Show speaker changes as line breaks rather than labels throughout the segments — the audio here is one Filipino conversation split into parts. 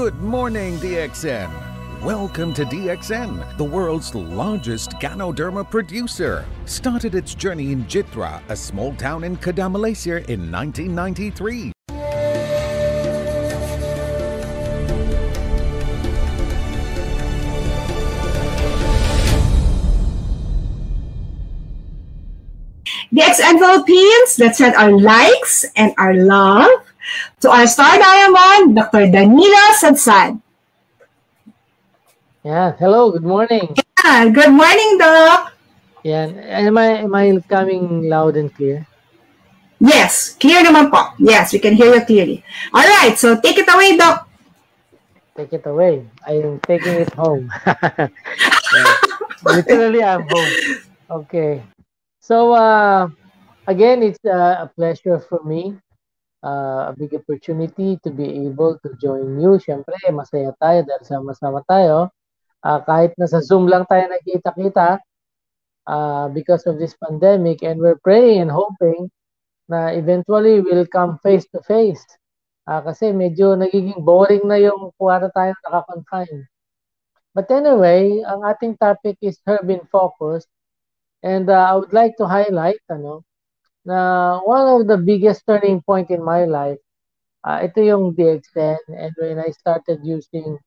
Good morning, DXN. Welcome to DXN, the world's largest Ganoderma producer. Started its journey in Jitra, a small town in Kadam, Malaysia in 1993.
DXN Philippines, let's send our likes and our love to our star diamond, Dr. Danilo Sadsad.
Yeah, hello, good morning.
Yeah, good morning, Doc.
Yeah, am I coming loud and clear?
Yes, clear naman po. Yes, we can hear you clearly. All right, so take it away, Doc.
Take it away. I'm taking it home. Yeah, literally, I'm home. Okay. So, again, it's a pleasure for me, a big opportunity to be able to join you. Siyempre, masaya tayo dahil sama-sama tayo. Kahit nasa Zoom lang tayo nakita-kita because of this pandemic, and we're praying and hoping na eventually we'll come face-to-face. Kasi medyo nagiging boring na yung kuwara tayo naka-confine. But anyway, ang ating topic is Herb in Focus. And I would like to highlight na one of the biggest turning point in my life, ito yung DXN, and when I started using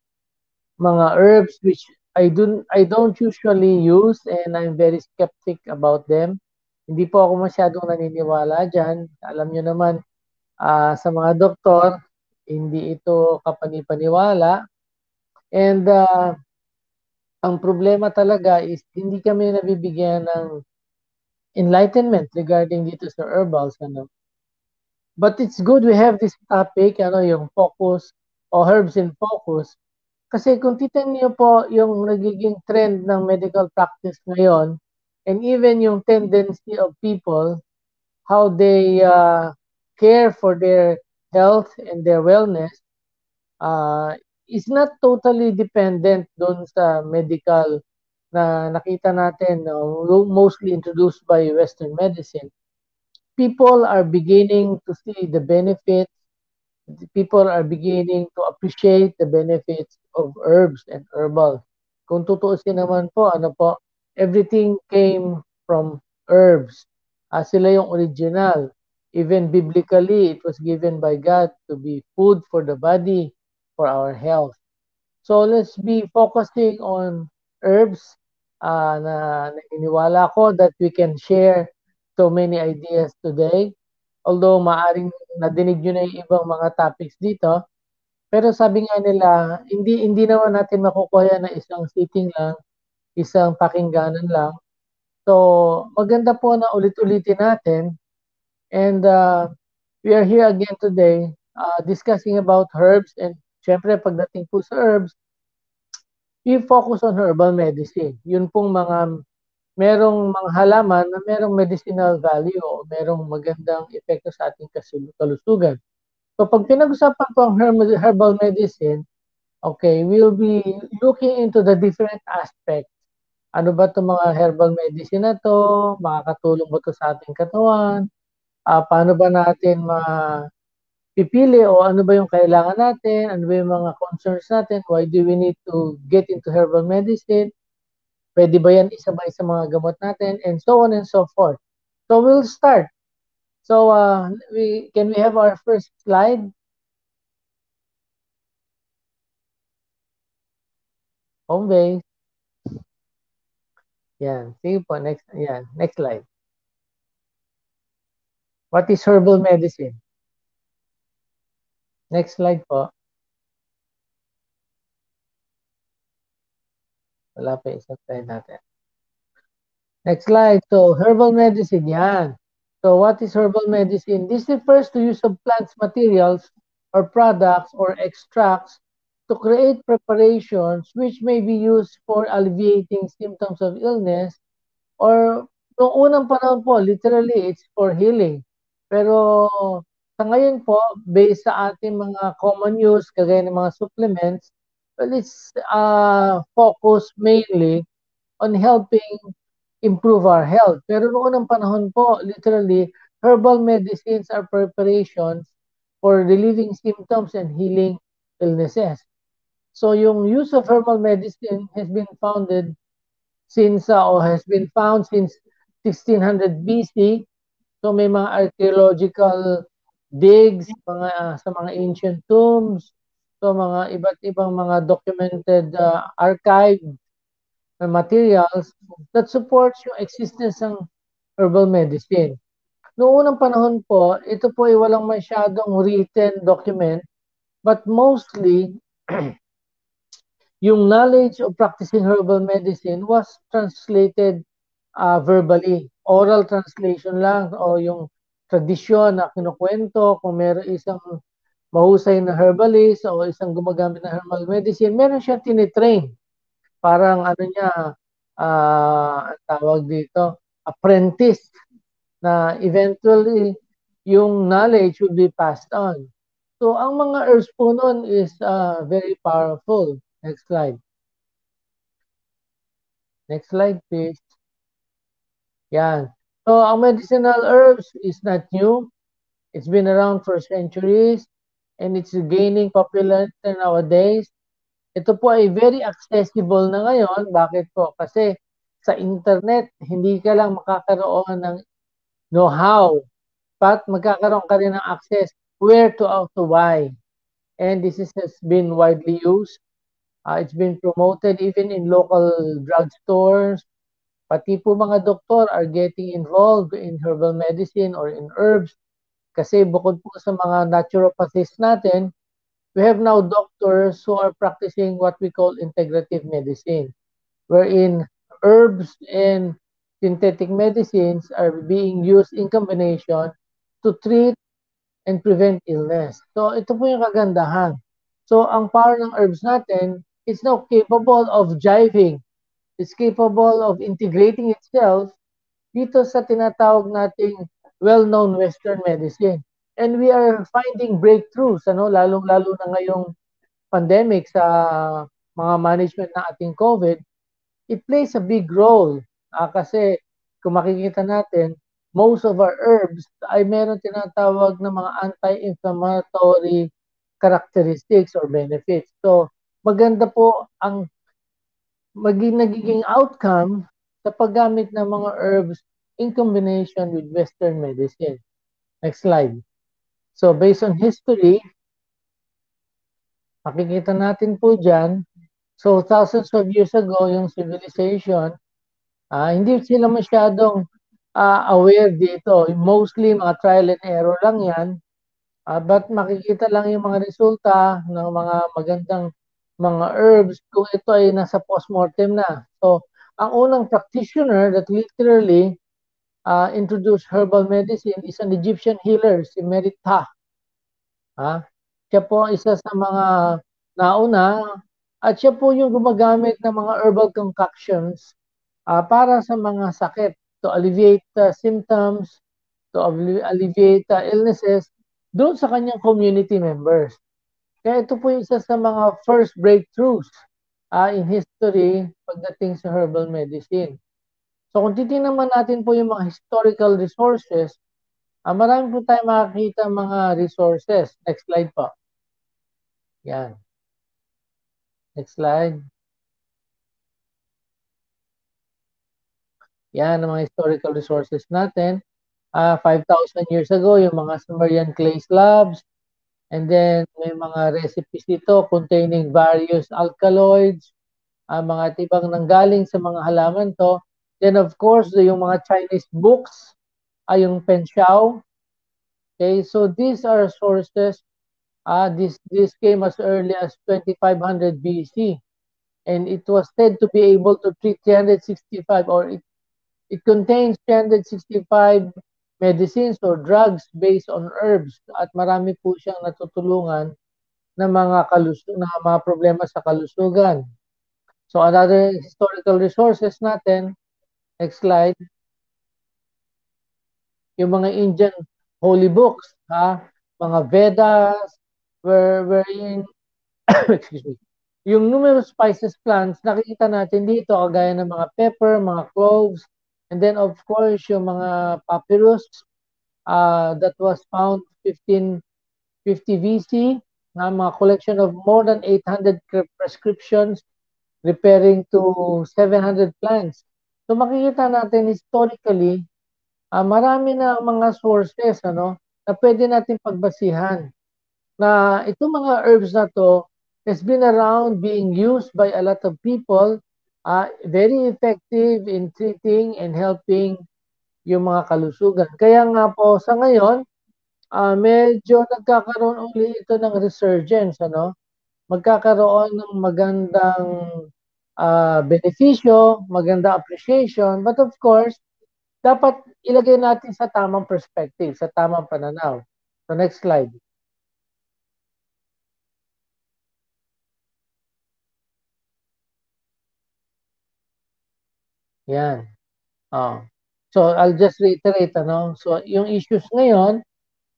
mga herbs which I don't usually use, and I'm very skeptic about them. Hindi po ako masyadong naniniwala dyan. Alam nyo naman, sa mga doktor, hindi ito kapanipaniwala. And ang problema talaga is hindi kami nabibigyan ng enlightenment regarding dito sa herbals. But it's good we have this topic, yung focus o herbs in focus. Kasi kung titignan niyo po yung nagiging trend ng medical practice ngayon, and even yung tendency of people, how they care for their health and their wellness, is not totally dependent doon sa medical na nakita natin, mostly introduced by Western medicine. People are beginning to see the benefits. People are beginning to appreciate the benefits of herbs and herbal. Kung tutuusin naman po, everything came from herbs. Sila yung original. Even biblically, it was given by God to be food for the body, for our health. So let's be focusing on herbs na naniniwala ko that we can share so many ideas today. Although maaring nadinig nyo na yung ibang mga topics dito, pero sabi nga nila, hindi naman natin makukuha na isang sitting lang, isang pakingganan lang. So maganda po na ulit-ulitin natin. And we are here again today discussing about herbs, and syempre pagdating po sa herbs, we focus on herbal medicine. Yun pong merong mga halaman na merong medicinal value o merong magandang epekto sa ating kalusugan. So pag pinag-usapan po ang herbal medicine, okay, we'll be looking into the different aspects. Ano ba itong mga herbal medicine na to? Makakatulong ba ito sa ating katawan? Paano ba natin pipili o ano ba yung kailangan natin? Ano ba yung mga concerns natin? Why do we need to get into herbal medicine? Pwede ba yan isabay sa mga gamot natin? And so on and so forth. So we'll start. So can we have our first slide? Home base. Yan. Sige po. Next slide. What is herbal medicine? Next slide po. Wala pa isang slide natin. Next slide. So, herbal medicine, yan. So, what is herbal medicine? This refers to use of plants materials or products or extracts to create preparations which may be used for alleviating symptoms of illness, or noong unang panahon po, literally, it's for healing. Pero sa ngayon po, based sa ating mga common use, kagaya ng mga supplements, well, it's focused mainly on helping improve our health. Pero noong unang panahon po, literally, herbal medicines are preparations for relieving symptoms and healing illnesses. So yung use of herbal medicine has been founded since or has been found since 1600 BC. So may mga archaeological digs sa mga ancient tombs, so mga iba't ibang mga documented archive materials that supports yung existence ng herbal medicine. Noong unang panahon po, ito po ay walang masyadong written document, but mostly yung knowledge of practicing herbal medicine was translated verbally. Oral translation lang o yung tradisyon na kinukwento kung meron isang mahusay na herbalist o isang gumagamit ng herbal medicine, meron siya tinitrain. Parang ano niya, ang tawag dito, apprentice na eventually yung knowledge will be passed on. So, ang mga herbs po nun is very powerful. Next slide. Next slide, please. Yan. So, ang medicinal herbs is not new. It's been around for centuries and it's gaining popularity nowadays. Ito po ay very accessible na ngayon. Bakit po? Kasi sa internet, hindi ka lang makakaroon ng know-how, but magkakaroon ka rin ng access where to, how to buy. And this has been widely used. It's been promoted even in local drugstores. Pati po mga doktor are getting involved in herbal medicine or in herbs. Kasi bukod po sa mga naturopathists natin, we have now doctors who are practicing what we call integrative medicine, wherein herbs and synthetic medicines are being used in combination to treat and prevent illness. So ito po yung kagandahan. So ang power ng herbs natin is now capable of jiving. It's capable of integrating itself dito sa tinatawag nating well-known Western medicine. And we are finding breakthroughs, lalong-lalo na ngayong pandemic sa mga management ng ating COVID. It plays a big role kasi kung makikita natin, most of our herbs ay meron tinatawag na mga anti-inflammatory characteristics or benefits. So, maganda po ang nagiging outcome sa paggamit ng mga herbs in combination with Western medicine. Next slide. So, based on history, makikita natin po dyan, so thousands of years ago, yung civilization, hindi sila masyadong aware dito. Mostly, mga trial and error lang yan. But makikita lang yung mga resulta ng mga magandang mga herbs kung ito ay nasa postmortem na. So, ang unang practitioner that literally introduced herbal medicine is an Egyptian healer, si Merit-Ta. Siya po isa sa mga nauna at siya po yung gumagamit ng mga herbal concoctions para sa mga sakit, to alleviate symptoms, to alleviate illnesses doon sa kanyang community members. Kaya ito po yung isa sa mga first breakthroughs in history pagdating sa herbal medicine. So kung titingnan naman natin po yung mga historical resources, marami po tayo makakita mga resources. Next slide po. Yan. Next slide. Yan ang mga historical resources natin. 5,000 years ago, yung mga Sumerian clay slabs. And then, may mga recipes dito containing various alkaloids, mga ibang nanggaling sa mga halaman to. Then, of course, yung mga Chinese books, yung Penshao. Okay, so these are sources. This came as early as 2500 BC. And it was said to be able to treat 365, or it contains 365 medicines or drugs based on herbs, at marami po siyang natutulungan ng mga problema sa kalusugan. So another historical resources natin, next slide, yung mga Indian holy books, mga Vedas, wherein excuse me, yung numerous spices plants nakikita natin dito kagaya ng mga pepper, mga cloves, and then of course yung mga papyrus that was found 1550 BC. na mga collection of more than 800 prescriptions repairing to 700 plants. So makikita natin historically, marami na mga sources na pwede natin pagbasihan. Na itong mga herbs na to has been around being used by a lot of people, very effective in treating and helping yung mga kalusugan. Kaya nga po sa ngayon, medyo nagkakaroon uli ito ng resurgence, magkakaroon ng magandang benepisyo, maganda appreciation, but of course, dapat ilagay natin sa tamang perspective, sa tamang pananaw. So next slide. Yan. So I'll just reiterate, So yung issues ngayon,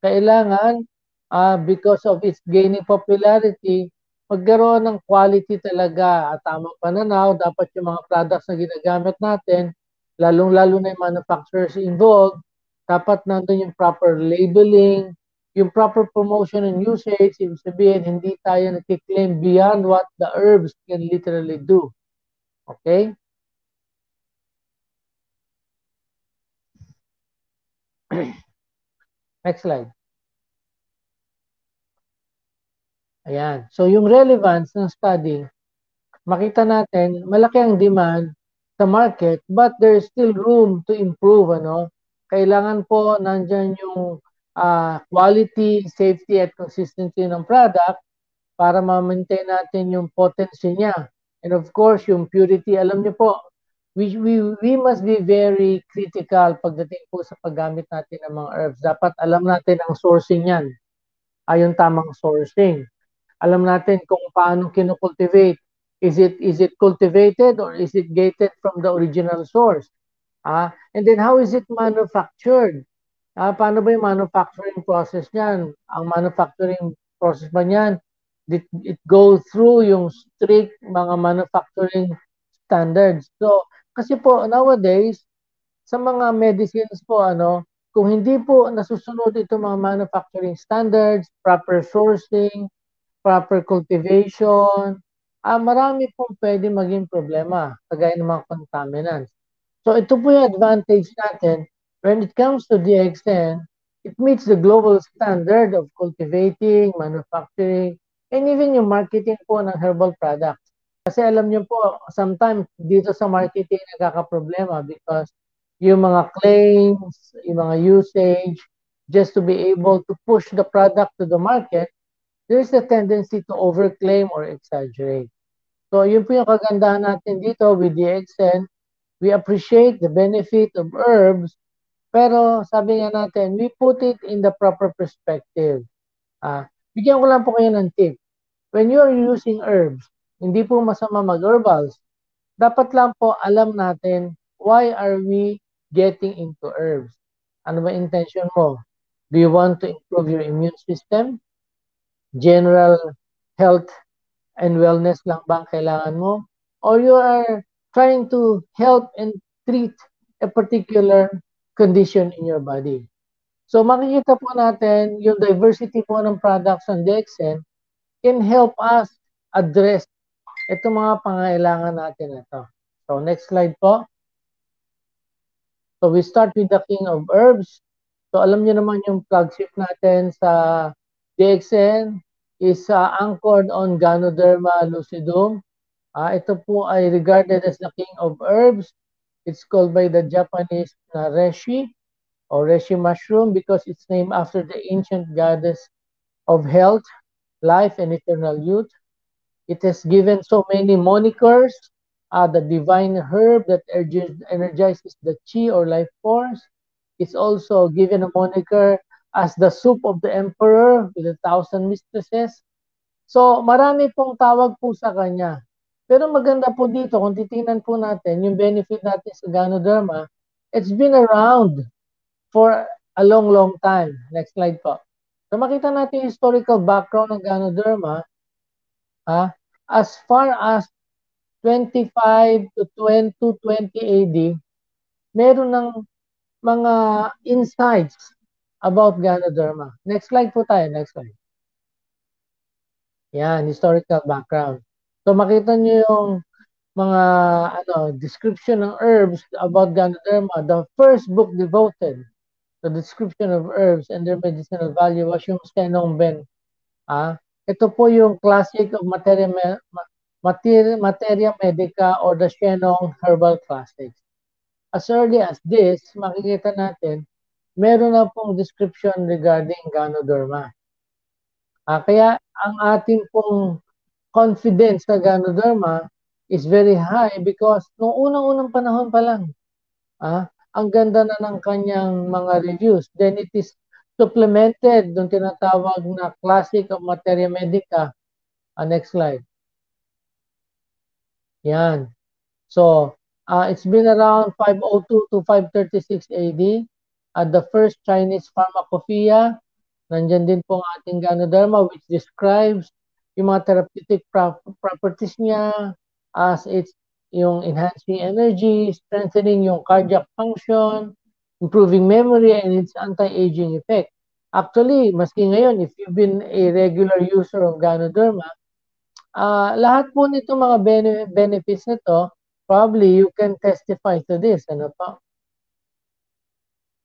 kailangan because of its gaining popularity, magkaroon ng quality talaga at tamang pananaw. Dapat yung mga products na ginagamit natin, lalong-lalo na yung manufacturers involved, dapat nandun yung proper labeling, yung proper promotion and usage. Ibig sabihin, hindi tayo nakiklaim beyond what the herbs can literally do. Okay? Next slide. Ayan. So, yung relevance ng study, makita natin, malaki ang demand sa market, but there's still room to improve, Kailangan po nandyan yung quality, safety, at consistency ng product para ma-maintain natin yung potency niya. And of course, yung purity, alam niyo po, we must be very critical pagdating po sa paggamit natin ng mga herbs. Dapat alam natin ang sourcing yan. Yung tamang sourcing. Alam natin kung paano kinocultivate. Is it cultivated or is it gated from the original source? And then how is it manufactured? Paano ba yung manufacturing process niyan? Ang manufacturing process ba niyan? It goes through yung strict mga manufacturing standards. So, kasi po nowadays, sa mga medicines po, kung hindi po nasusunod itong mga manufacturing standards, proper sourcing, proper cultivation, marami pong pwede maging problema, kagaya ng mga contaminants. So ito po yung advantage natin. When it comes to DXN, it meets the global standard of cultivating, manufacturing, and even yung marketing po ng herbal products. Kasi alam niyo po, sometimes dito sa marketing nagkakaproblema because yung mga claims, yung mga usage, just to be able to push the product to the market, there's a tendency to overclaim or exaggerate. So, yun po yung kagandahan natin dito with DXN. We appreciate the benefit of herbs, pero sabi nga natin, we put it in the proper perspective. Bigyan ko lang po kayo ng tip. When you're using herbs, hindi po masama mag-herbals. Dapat lang po alam natin, why are we getting into herbs? Ano ba intention mo? Do you want to improve your immune system? General health and wellness lang ba ang kailangan mo? Or you are trying to help and treat a particular condition in your body. So makikita po natin yung diversity po ng products ng DXN can help us address itong mga pangailangan natin ito. So next slide po. So we start with the King of Herbs. So alam niyo naman yung flagship natin sa DXN is anchored on Ganoderma lucidum. Ito po ay regarded as the king of herbs. It's called by the Japanese na reishi or reishi mushroom because it's named after the ancient goddess of health, life, and eternal youth. It has given so many monikers. The divine herb that energizes the chi or life force. It's also given a moniker as the soup of the emperor with 1,000 mistresses. So, marami pong tawag po sa kanya. Pero maganda po dito, kung titingnan po natin, yung benefit natin sa Ganoderma, it's been around for a long, long time. Next slide po. So, makita natin yung historical background ng Ganoderma. As far as 25 to 20 AD, meron ng mga insights about Ganoderma. Next slide po tayo. Next slide. Yan, historical background. So makita nyo yung mga description ng herbs about Ganoderma. The first book devoted to the description of herbs and their medicinal value was yung Stenong Ben. Ito po yung classic of materia medica or the Shenong Herbal Classics. As early as this, makikita natin, meron na pong description regarding Ganoderma. Kaya ang ating pong confidence sa Ganoderma is very high because noong unang-unang panahon pa lang, ang ganda na ng kanyang mga reviews. Then it is supplemented nung tinatawag na Classic of Materia Medica. Next slide. Yan. So, it's been around 502 to 536 AD. The first Chinese pharmacopoeia. Nandyan din po ang ating Ganoderma which describes yung mga therapeutic properties niya as it's yung enhancing energy, strengthening yung cardiac function, improving memory, and its anti-aging effect. Actually, maski ngayon, if you've been a regular user of Ganoderma, lahat po nito mga benefits nito, probably you can testify to this. Ano pa?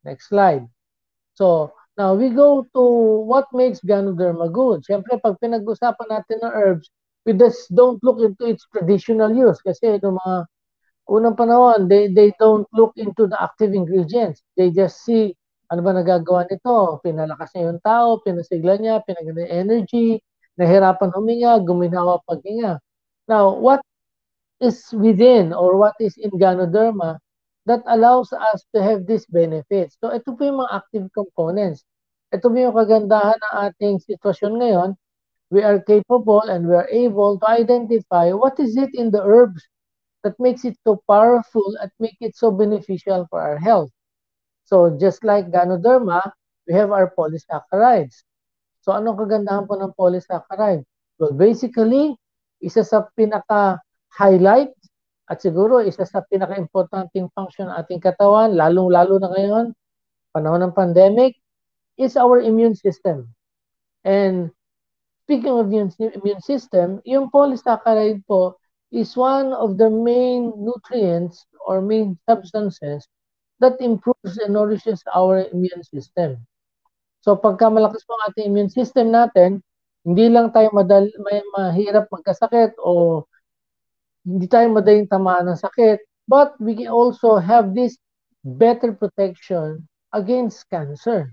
Next slide. So, now we go to what makes Ganoderma good. Siyempre, pag pinag-usapan natin ng herbs, we just don't look into its traditional use kasi yung mga unang panahon, they don't look into the active ingredients. They just see ano ba nagagawa nito. Pinalakas niya yung tao, pinasigla niya, pinaganda energy, nahirapan huminga, guminawa paghinga. Now, what is within or what is in Ganoderma that allows us to have these benefits? So, ito po yung mga active components. Ito po yung kagandahan ng ating sitwasyon ngayon. We are capable and we are able to identify what is it in the herbs that makes it so powerful and make it so beneficial for our health. So, just like Ganoderma, we have our polysaccharides. So, anong kagandahan po ng polysaccharide? Well, basically, isa sa pinaka-highlight at siguro isa sa pinaka-importanting function ng ating katawan, lalong-lalo na ngayon, panahon ng pandemic, is our immune system. And speaking of immune system, yung polysaccharide po is one of the main nutrients or main substances that improves and nourishes our immune system. So pagka malakas po ang ating immune system natin, hindi lang tayo mahirap magkasakit o hindi tayo madaling tamaan ng sakit, but we can also have this better protection against cancer.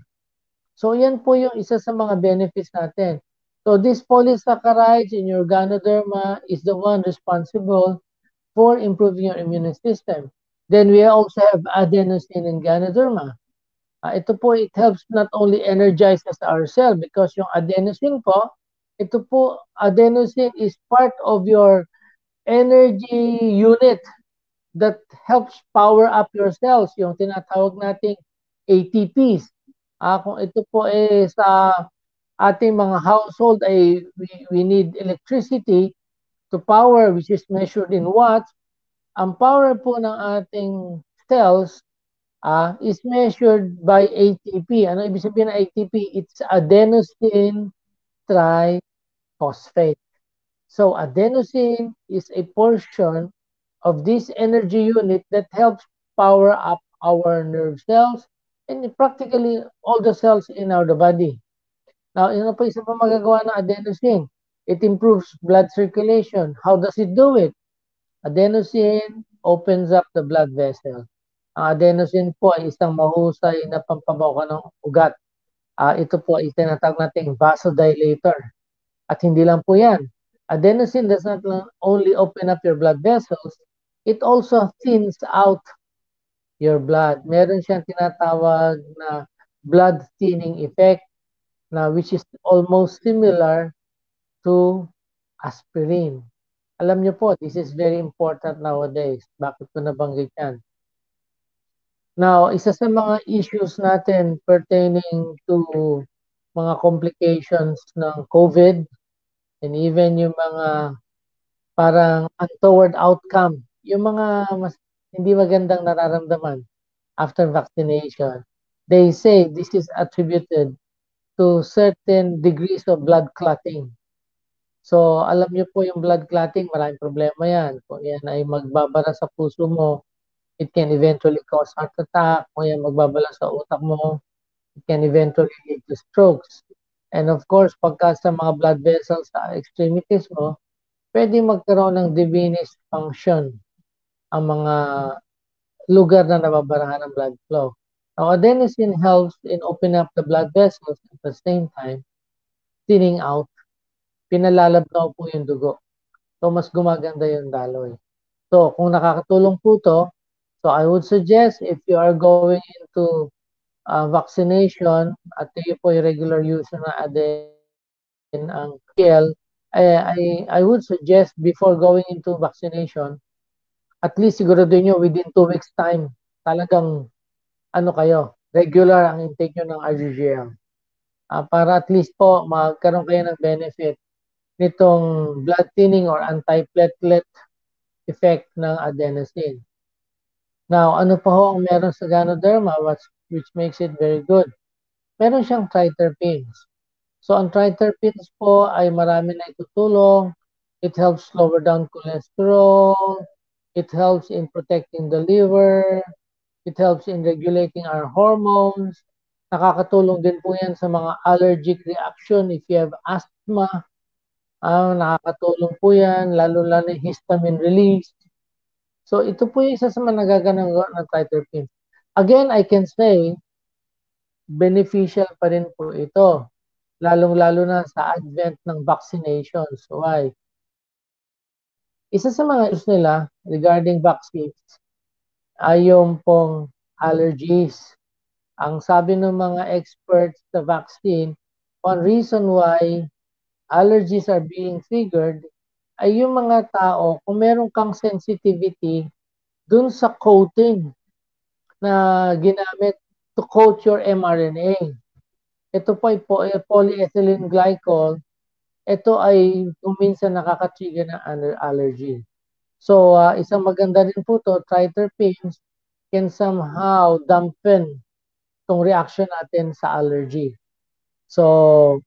So yan po yung isa sa mga benefits natin. So this polysaccharides in your Ganoderma is the one responsible for improving your immune system. Then we also have adenosine in Ganoderma. Ito po, it helps not only energize us ourselves because yung adenosine po, ito po, adenosine is part of your energy unit that helps power up your cells, yung tinatawag nating ATPs. Kung ito po sa ating mga household ay we need electricity to power which is measured in watts, ang power po ng ating cells is measured by ATP. Ano ibig sabihin ng ATP? It's adenosine triphosphate. So adenosine is a portion of this energy unit that helps power up our nerve cells and practically all the cells in our body. Now, ano po isa pa magagawa ng adenosine? It improves blood circulation. How does it do it? Adenosine opens up the blood vessel. Ang adenosine po ay isang mahusay na pampabawa ng ugat. Ito po ay tinatawag nating vasodilator. At hindi lang po yan. Adenosine does not only open up your blood vessels, it also thins out your blood. Meron siyang tinatawag na blood thinning effect na which is almost similar to aspirin. Alam niyo po, this is very important nowadays. Bakit ko nabanggit yan? Now, isa sa mga issues natin pertaining to mga complications ng COVID and even yung mga parang untoward outcome, yung mga mas hindi magandang nararamdaman after vaccination, they say this is attributed to certain degrees of blood clotting. So, alam niyo po yung blood clotting, maraming problema yan. Kung yan ay magbabara sa puso mo, it can eventually cause heart attack. Kung yan magbabala sa utak mo, it can eventually lead to strokes. And of course, pagka sa mga blood vessels sa extremities mo, pwede magkaroon ng diminished function ang mga lugar na nababarahan ng blood flow. Now, adenosine helps in opening up the blood vessels at the same time, thinning out. Pinalalabnaw po yung dugo. So, mas gumaganda yung daloy. So, kung nakakatulong po to, so I would suggest if you are going into vaccination at kayo po yung regular user na aden ang PL, I would suggest before going into vaccination, at least siguraduhin nyo within 2 weeks time, talagang kayo, regular ang intake nyo ng RGGL. Para at least po magkaroon kayo ng benefit nitong blood thinning or anti-platelet effect ng adenosine. Now, ano pa ho ang meron sa Ganoderma which makes it very good? Meron siyang triterpenes. So, ang triterpenes po ay marami na itutulong. It helps lower down cholesterol. It helps in protecting the liver. It helps in regulating our hormones. Nakakatulong din po yan sa mga allergic reaction if you have asthma. Nakakatulong po yan, lalo-lalo yung histamine release. So, ito po yung isa sa mga nagaganang ng triterpenes. Again, I can say, beneficial pa rin po ito. Lalong-lalo na sa advent ng vaccinations. Why? Isa sa mga issues nila regarding vaccines ay yung pong allergies. Ang sabi ng mga experts sa vaccine, one reason why allergies are being triggered ay yung mga tao, kung meron kang sensitivity dun sa coating na ginamit to coat your mRNA. Ito po ay polyethylene glycol. Ito ay minsan nakaka-trigger ng allergy. So, isang maganda rin po to, triterpenes can somehow dampen itong reaction natin sa allergy. So,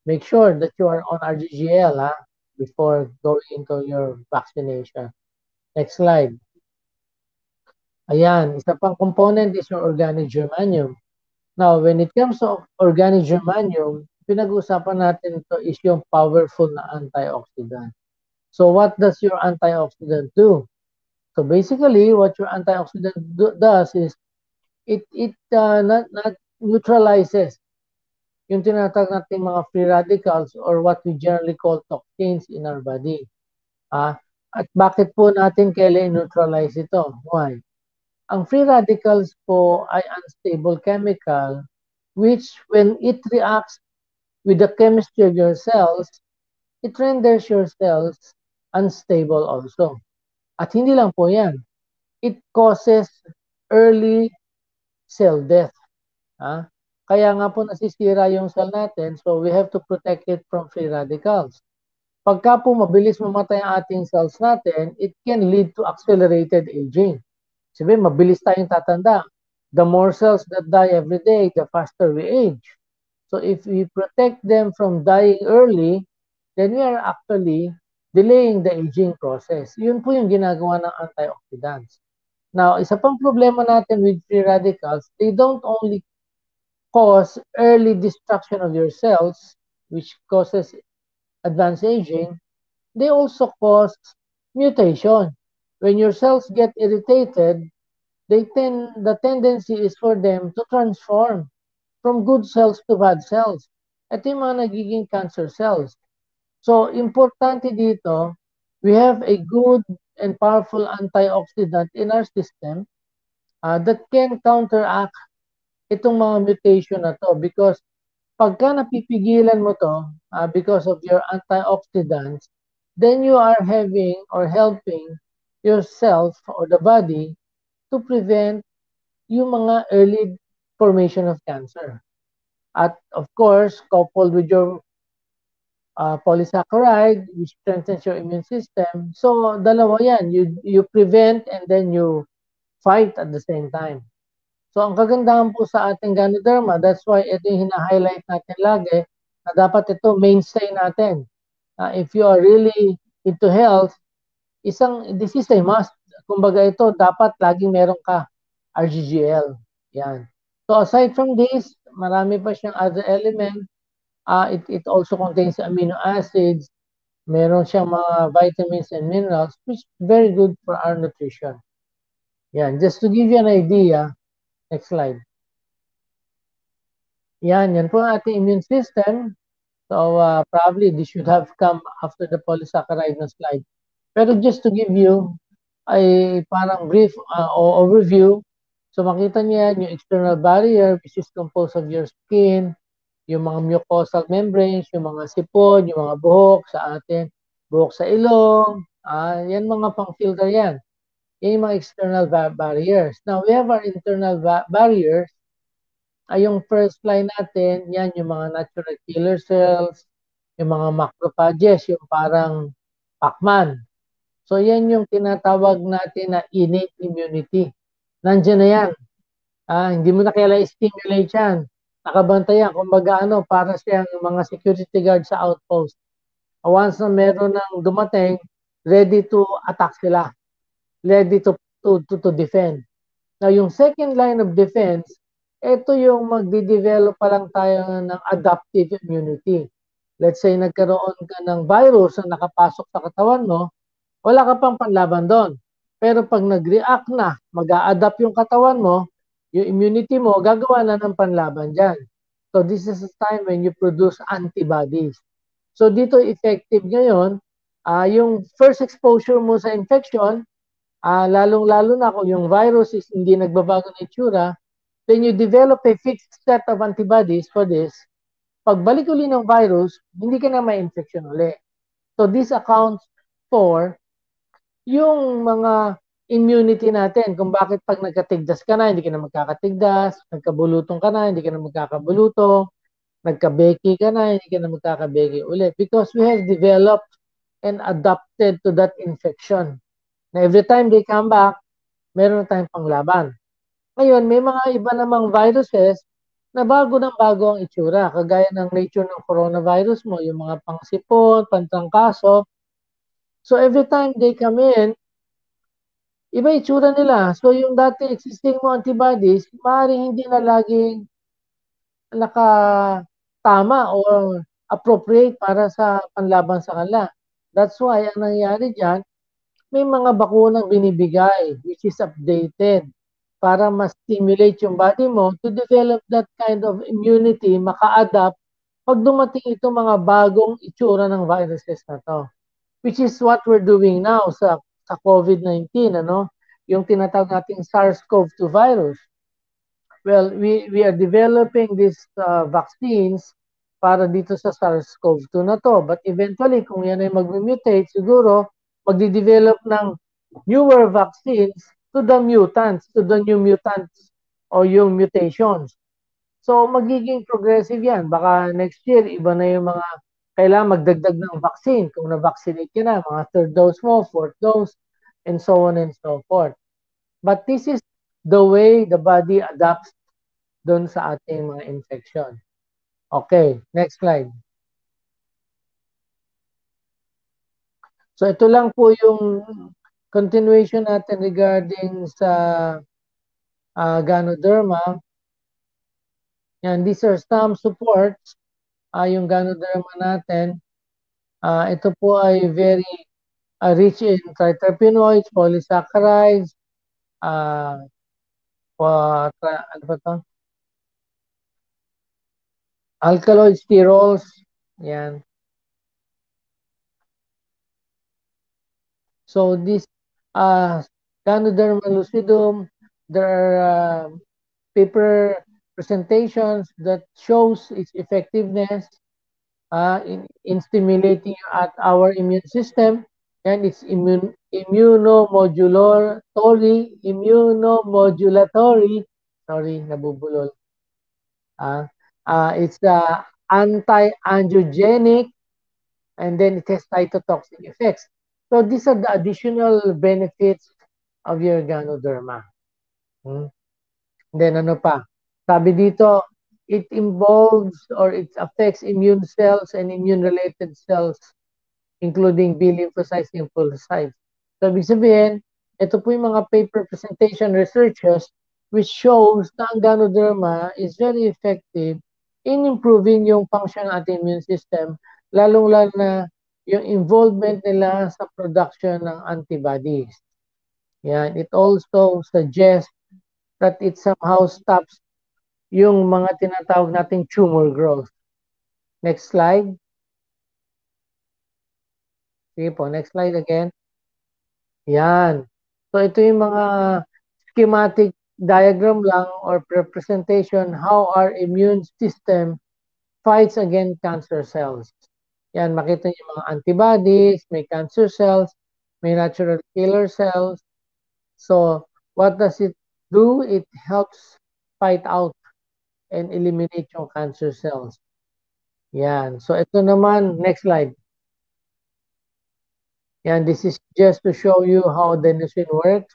make sure that you are on RGGL before going into your vaccination. Next slide. Ayan, isa pang component is your organic germanium. Now, when it comes to organic germanium, pinag-uusapan natin ito is yung powerful na antioxidant. So, what does your antioxidant do? So, basically, what your antioxidant does is it not neutralizes yung tinatawag nating mga free radicals or what we generally call toxins in our body. At bakit po natin kailangan neutralize ito? Why? Ang free radicals po ay unstable chemical which when it reacts with the chemistry of your cells, it renders your cells unstable also. At hindi lang po yan. It causes early cell death. Kaya nga po nasisira yung cell natin, so we have to protect it from free radicals. Pagka po mabilis mamatay ang ating cells natin, it can lead to accelerated aging. Sabi, mabilis tayong tatanda. The more cells that die every day, the faster we age. So if we protect them from dying early, then we are actually delaying the aging process. Yun po yung ginagawa ng antioxidants. Now, isa pang problema natin with free radicals, they don't only cause early destruction of your cells, which causes advanced aging, they also cause mutation. When your cells get irritated, the tendency is for them to transform from good cells to bad cells. Ito yung mga nagiging cancer cells. So, importante dito, we have a good and powerful antioxidant in our system that can counteract itong mga mutation na to because pagka napipigilan mo to because of your antioxidants, then you are having or helping yourself or the body to prevent yung mga early formation of cancer. At of course, coupled with your polysaccharide, which strengthens your immune system. So, dalawa yan. You prevent and then you fight at the same time. So, ang kagandahan po sa ating Ganoderma, that's why ito yung hina-highlight natin lagi na dapat ito mainstay natin. if you are really into health, this is a must. Kumbaga ito, dapat laging meron ka RGGL. Yan. So aside from this, marami pa siyang other element. It also contains amino acids. Meron siyang mga vitamins and minerals, which is very good for our nutrition. Yan. Just to give you an idea, next slide. Yan po ang ating immune system. So probably this should have come after the polysaccharide na slide. Pero just to give you ay parang brief overview. So makita niya yung external barrier, which is composed of your skin, yung mga mucosal membranes, yung mga sipon, yung mga buhok sa atin, buhok sa ilong, yan mga pang-filter yan. Yan yung mga external barriers. Now, we have our internal barriers. Yung first line natin, yan yung mga natural killer cells, yung mga macrophages, yung parang Pac-Man. So, yan yung tinatawag natin na innate immunity. Nandiyan na yan. Hindi mo na kailangan stimulate yan. Nakabantay yan. Kumbaga para siyang mga security guard sa outpost. Once na meron ng dumating, ready to attack sila. Ready to defend. Now, yung second line of defense, ito yung magdi-develop pa lang tayo ng adaptive immunity. Let's say, nagkaroon ka ng virus na nakapasok sa katawan mo, wala ka pang panlaban doon. Pero pag nag-react na, mag-a-adapt yung katawan mo, yung immunity mo, gagawa na ng panlaban dyan. So this is a time when you produce antibodies. So dito effective ngayon, yung first exposure mo sa infection, lalong-lalo na kung yung virus is hindi nagbabago ng itsura, then you develop a fixed set of antibodies for this. Pagbalik uli ng virus, hindi ka na may infection uli. So this accounts for yung mga immunity natin, kung bakit pag nagkatigdas ka na, hindi ka na magkakatigdas, nagkabulutong ka na, hindi ka na magkakabulutong, nagkabeki ka na, hindi ka na magkakabeki ulit. Because we have developed and adapted to that infection. Na every time they come back, meron na tayong panglaban. Ngayon, may mga iba namang viruses na bago ng bago ang itsura, kagaya ng nature ng coronavirus mo, yung mga pangsipon, pantrangkaso. So every time they come in, iba itsura nila. So yung dati existing mo antibodies, maaaring hindi na laging nakatama or appropriate para sa panlaban sa kanila. That's why ang nangyayari dyan, may mga bakunang binibigay which is updated para ma-stimulate yung body mo to develop that kind of immunity, maka-adapt pag dumating ito mga bagong itsura ng viruses na to. Which is what we're doing now sa COVID-19, yung tinatawag nating SARS-CoV-2 virus. Well, we are developing these vaccines para dito sa SARS-CoV-2 na to. But eventually, kung yan ay mag-mutate, siguro magdi-develop ng newer vaccines to the mutants, to the new mutants o yung mutations. So, magiging progressive yan. Baka next year, iba na yung mga kailangan magdagdag ng vaccine. Kung na-vaccinate ka na, mga third dose mo, fourth dose, and so on and so forth. But this is the way the body adapts doon sa ating mga infection. Okay, next slide. So ito lang po yung continuation natin regarding sa Ganoderma. Yan, these are some supports. Yung Ganoderma natin, ito po ay very rich in triterpenoids, polysaccharides, ano ba ito? Alkaloid sterols, yan. So this Ganoderma lucidum, there are paper presentations that shows its effectiveness in stimulating our immune system, and it's immunomodulatory, sorry, nabubulol. It's anti-angiogenic, and then it has cytotoxic effects. So these are the additional benefits of your Ganoderma. Then ano pa? Sabi dito, it involves or it affects immune cells and immune-related cells including B lymphocytes and polycytes. So, ibig sabihin, ito po yung mga paper presentation researches which shows na ang Ganoderma is very effective in improving yung function ng ating immune system, lalong-lalo na yung involvement nila sa production ng antibodies. Yan. It also suggests that it somehow stops yung mga tinatawag nating tumor growth. Next slide. Sige po, next slide again. Yan. So ito yung mga schematic diagram lang or representation how our immune system fights against cancer cells. Yan, makita niyo mga antibodies, may cancer cells, may natural killer cells. So what does it do? It helps fight out and eliminate yung cancer cells. Yan. So ito naman, next slide. Yan, this is just to show you how adenosine works.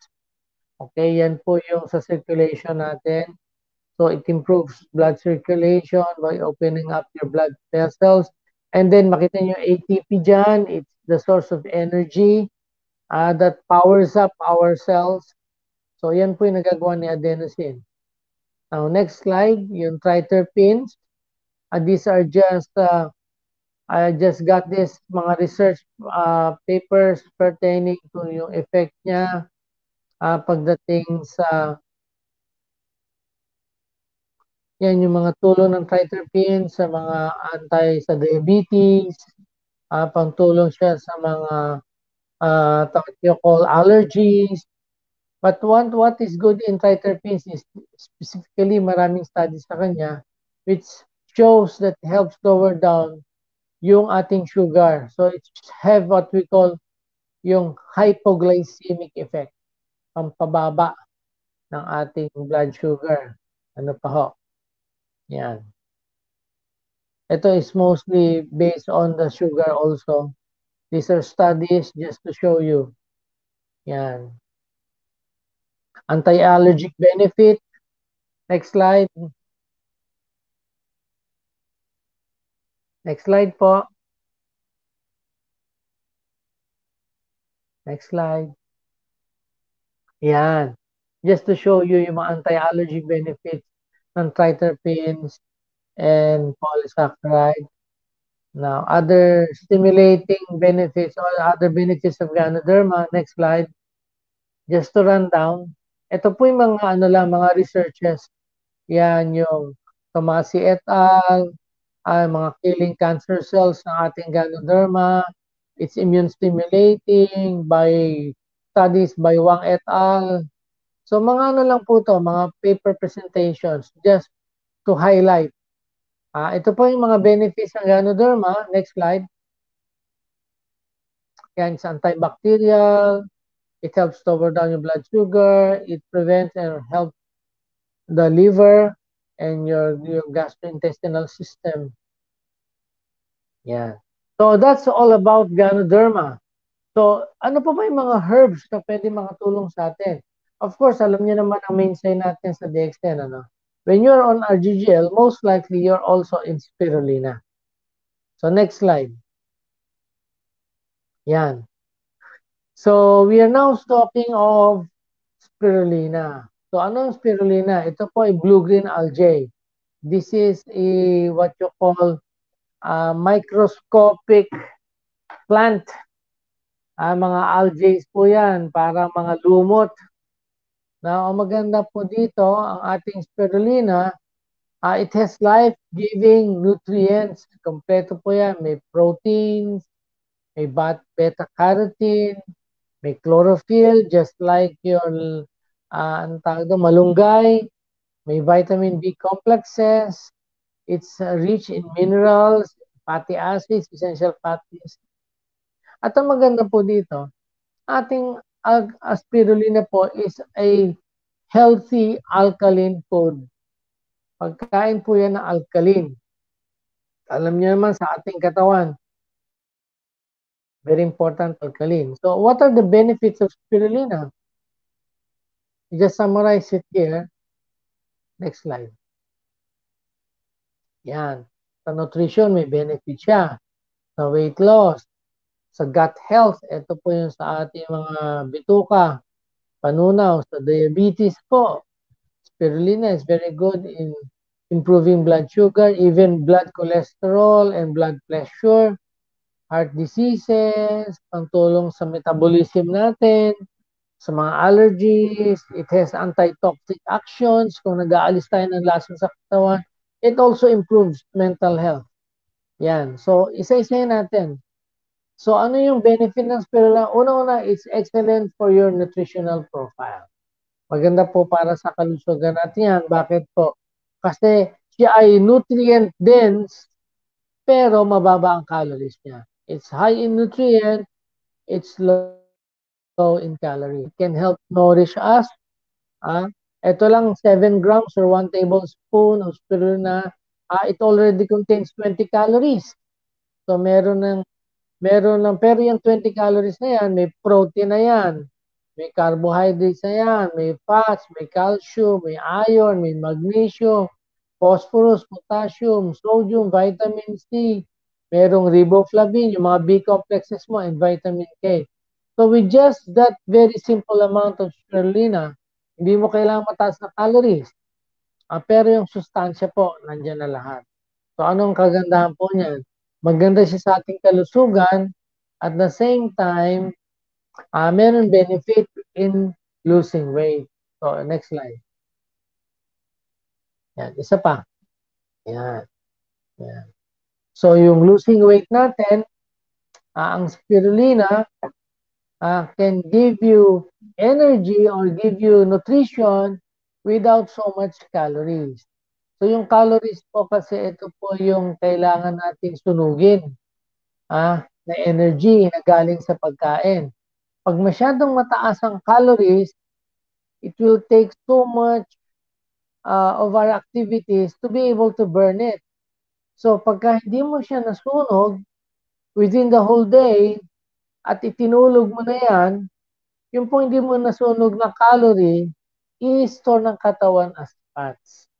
Okay, yan po yung sa circulation natin. So it improves blood circulation by opening up your blood vessels. And then makita nyo ATP dyan, it's the source of energy that powers up our cells. So yan po yung nagagawa ni adenosine. Now next slide, yung triterpenes. These are just I just got this mga research papers pertaining to yung effect niya pagdating sa yan yung mga tulong ng triterpene sa mga sa diabetes, pangtulong siya sa mga call allergies. But what is good in triterpenes is specifically maraming studies sa kanya which shows that helps lower down yung ating sugar. So it have what we call yung hypoglycemic effect, pampababa ng ating blood sugar. Ano pa ho? Yan. Ito is mostly based on the sugar also. These are studies just to show you. Yan. Anti-allergic benefit. Next slide. Next slide po. Next slide. Yan. Just to show you yung mga anti-allergic benefits ng triterpenes and polysaccharide. Now, other stimulating benefits or other benefits of Ganoderma. Next slide. Just to run down. Ito po yung mga mga researches. Yan yung Tomasi et al. Mga killing cancer cells ng ating Ganoderma. It's immune stimulating by studies by Wang et al. So mga lang po to, mga paper presentations just to highlight. Ito po yung mga benefits ng Ganoderma. Next slide. Yan, it's antibacterial. It helps lower down your blood sugar. It prevents and helps the liver and your gastrointestinal system. Yeah. So that's all about Ganoderma. So ano pa ba yung mga herbs na pwede makatulong sa atin? Of course, alam niyo naman ang mainstay natin sa DXN, ano? When you're on RGGL, most likely you're also in spirulina. So next slide. Yan. So we are now talking of spirulina. So ano ang spirulina? Ito po ay blue-green algae. This is what you call microscopic plant. Mga algae po yan, para mga lumot. Now, ang maganda po dito, ang ating spirulina, it has life-giving nutrients. Kompleto po yan. May proteins, may beta-carotene, may chlorophyll, just like your malunggay. May vitamin B complexes. It's rich in minerals, fatty acids, essential fatty acids. At ang maganda po dito, ating spirulina po is a healthy alkaline food. Pagkain po yan ng alkaline. Alam niyo naman sa ating katawan, very important alkaline. So what are the benefits of spirulina? Just summarize it here. Next slide. Yan. Sa nutrition, may benefit siya. Sa weight loss, sa gut health, ito po yung sa ating mga bituka, panunaw, sa diabetes po. Spirulina is very good in improving blood sugar, even blood cholesterol and blood pressure, heart diseases, pangtulong sa metabolism natin, sa mga allergies. It has anti-toxic actions. Kung nag-aalis tayo ng lason sa katawan, it also improves mental health. Yan. So, isa-isayin natin. So, ano yung benefit ng spirulina? Una-una, it's excellent for your nutritional profile. Maganda po para sa kalusugan natin yan. Bakit po? Kasi siya ay nutrient dense, pero mababa ang calories niya. It's high in nutrient, it's low in calorie. It can help nourish us. Ito lang 7 grams or 1 tablespoon of spirulina. It already contains 20 calories. So meron ng pero yung 20 calories na yan, may protein na yan, may carbohydrates na yan, may fats, may calcium, may iron, may magnesium, phosphorus, potassium, sodium, vitamin C, merong riboflavin, yung mga B complexes mo, and vitamin K. So with just that very simple amount of spirulina, hindi mo kailangan mataas na calories. Pero yung sustansya po, nandiyan na lahat. So anong kagandahan po niyan? Maganda siya sa ating kalusugan, at the same time, meron benefit in losing weight. So, next slide. Yan, isa pa. Yan. Yan. So, yung losing weight natin, ang spirulina can give you energy or give you nutrition without so much calories. So, yung calories po kasi ito po yung kailangan nating sunugin na energy na galing sa pagkain. Pag masyadong mataas ang calories, it will take so much of our activities to be able to burn it. So, pagka hindi mo siya nasunog within the whole day at itinulog mo na yan, yung po hindi mo nasunog na calorie, i-store ng katawan as fats.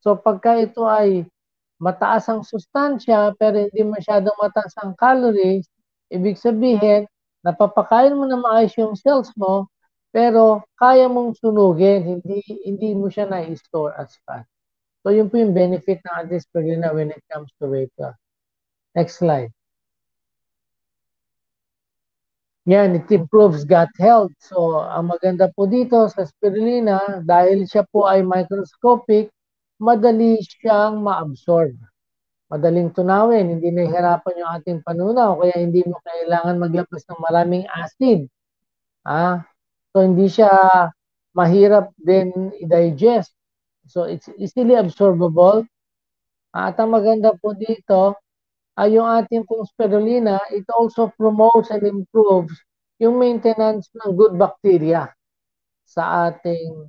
So, pagka ito ay mataas ang sustansya pero hindi masyadong mataas ang calories, ibig sabihin, napapakain mo na maayos yung cells mo, pero kaya mong sunugin, hindi mo siya na-store as fat. So, yun po yung benefit ng anti-spirulina when it comes to weight loss. Next slide. Yan, it improves gut health. So, ang maganda po dito sa spirulina, dahil siya po ay microscopic, madali siyang ma-absorb. Madaling tunawin, hindi nahihirapan yung ating panunaw, kaya hindi mo kailangan maglabas ng maraming acid. So, hindi siya mahirap din i-digest. So, it's easily absorbable. At ang maganda po dito, ay yung ating pong spirulina, it also promotes and improves yung maintenance ng good bacteria sa ating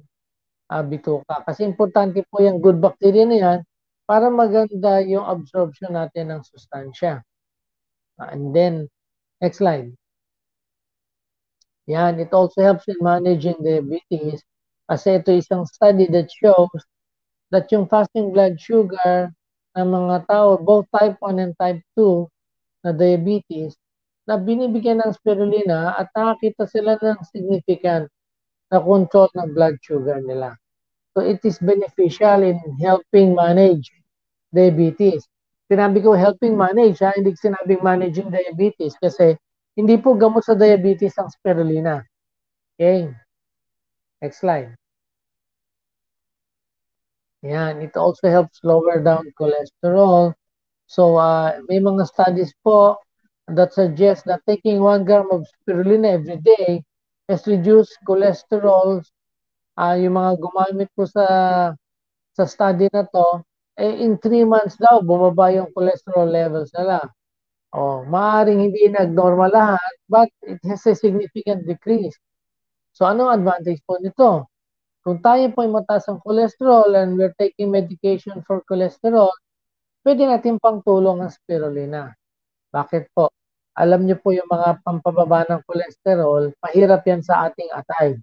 bituka. Kasi importante po yung good bacteria na yan para maganda yung absorption natin ng sustansya. And then, next slide. Yan, it also helps in managing diabetes kasi ito isang study that shows that yung fasting blood sugar ng mga tao, both type 1 and type 2 na diabetes, na binibigyan ng spirulina at nakakita sila ng significant na control ng blood sugar nila. So it is beneficial in helping manage diabetes. Sinabi ko helping manage, hindi sinabing managing diabetes kasi hindi po gamot sa diabetes ang spirulina. Okay. Next slide. Yan, it also helps lower down cholesterol. So may mga studies po that suggest that taking 1 gram of spirulina every day has reduced cholesterol. Yung mga gumamit po sa study na to, in 3 months daw, bumaba yung cholesterol levels nila. Maaaring hindi nag-normal lahat, but it has a significant decrease. So, anong advantage po nito? Kung tayo po ay mataas ang cholesterol and we're taking medication for cholesterol, pwede natin pangtulong ang spirulina. Bakit po? Alam niyo po yung mga pampababa ng cholesterol, mahirap yan sa ating atay.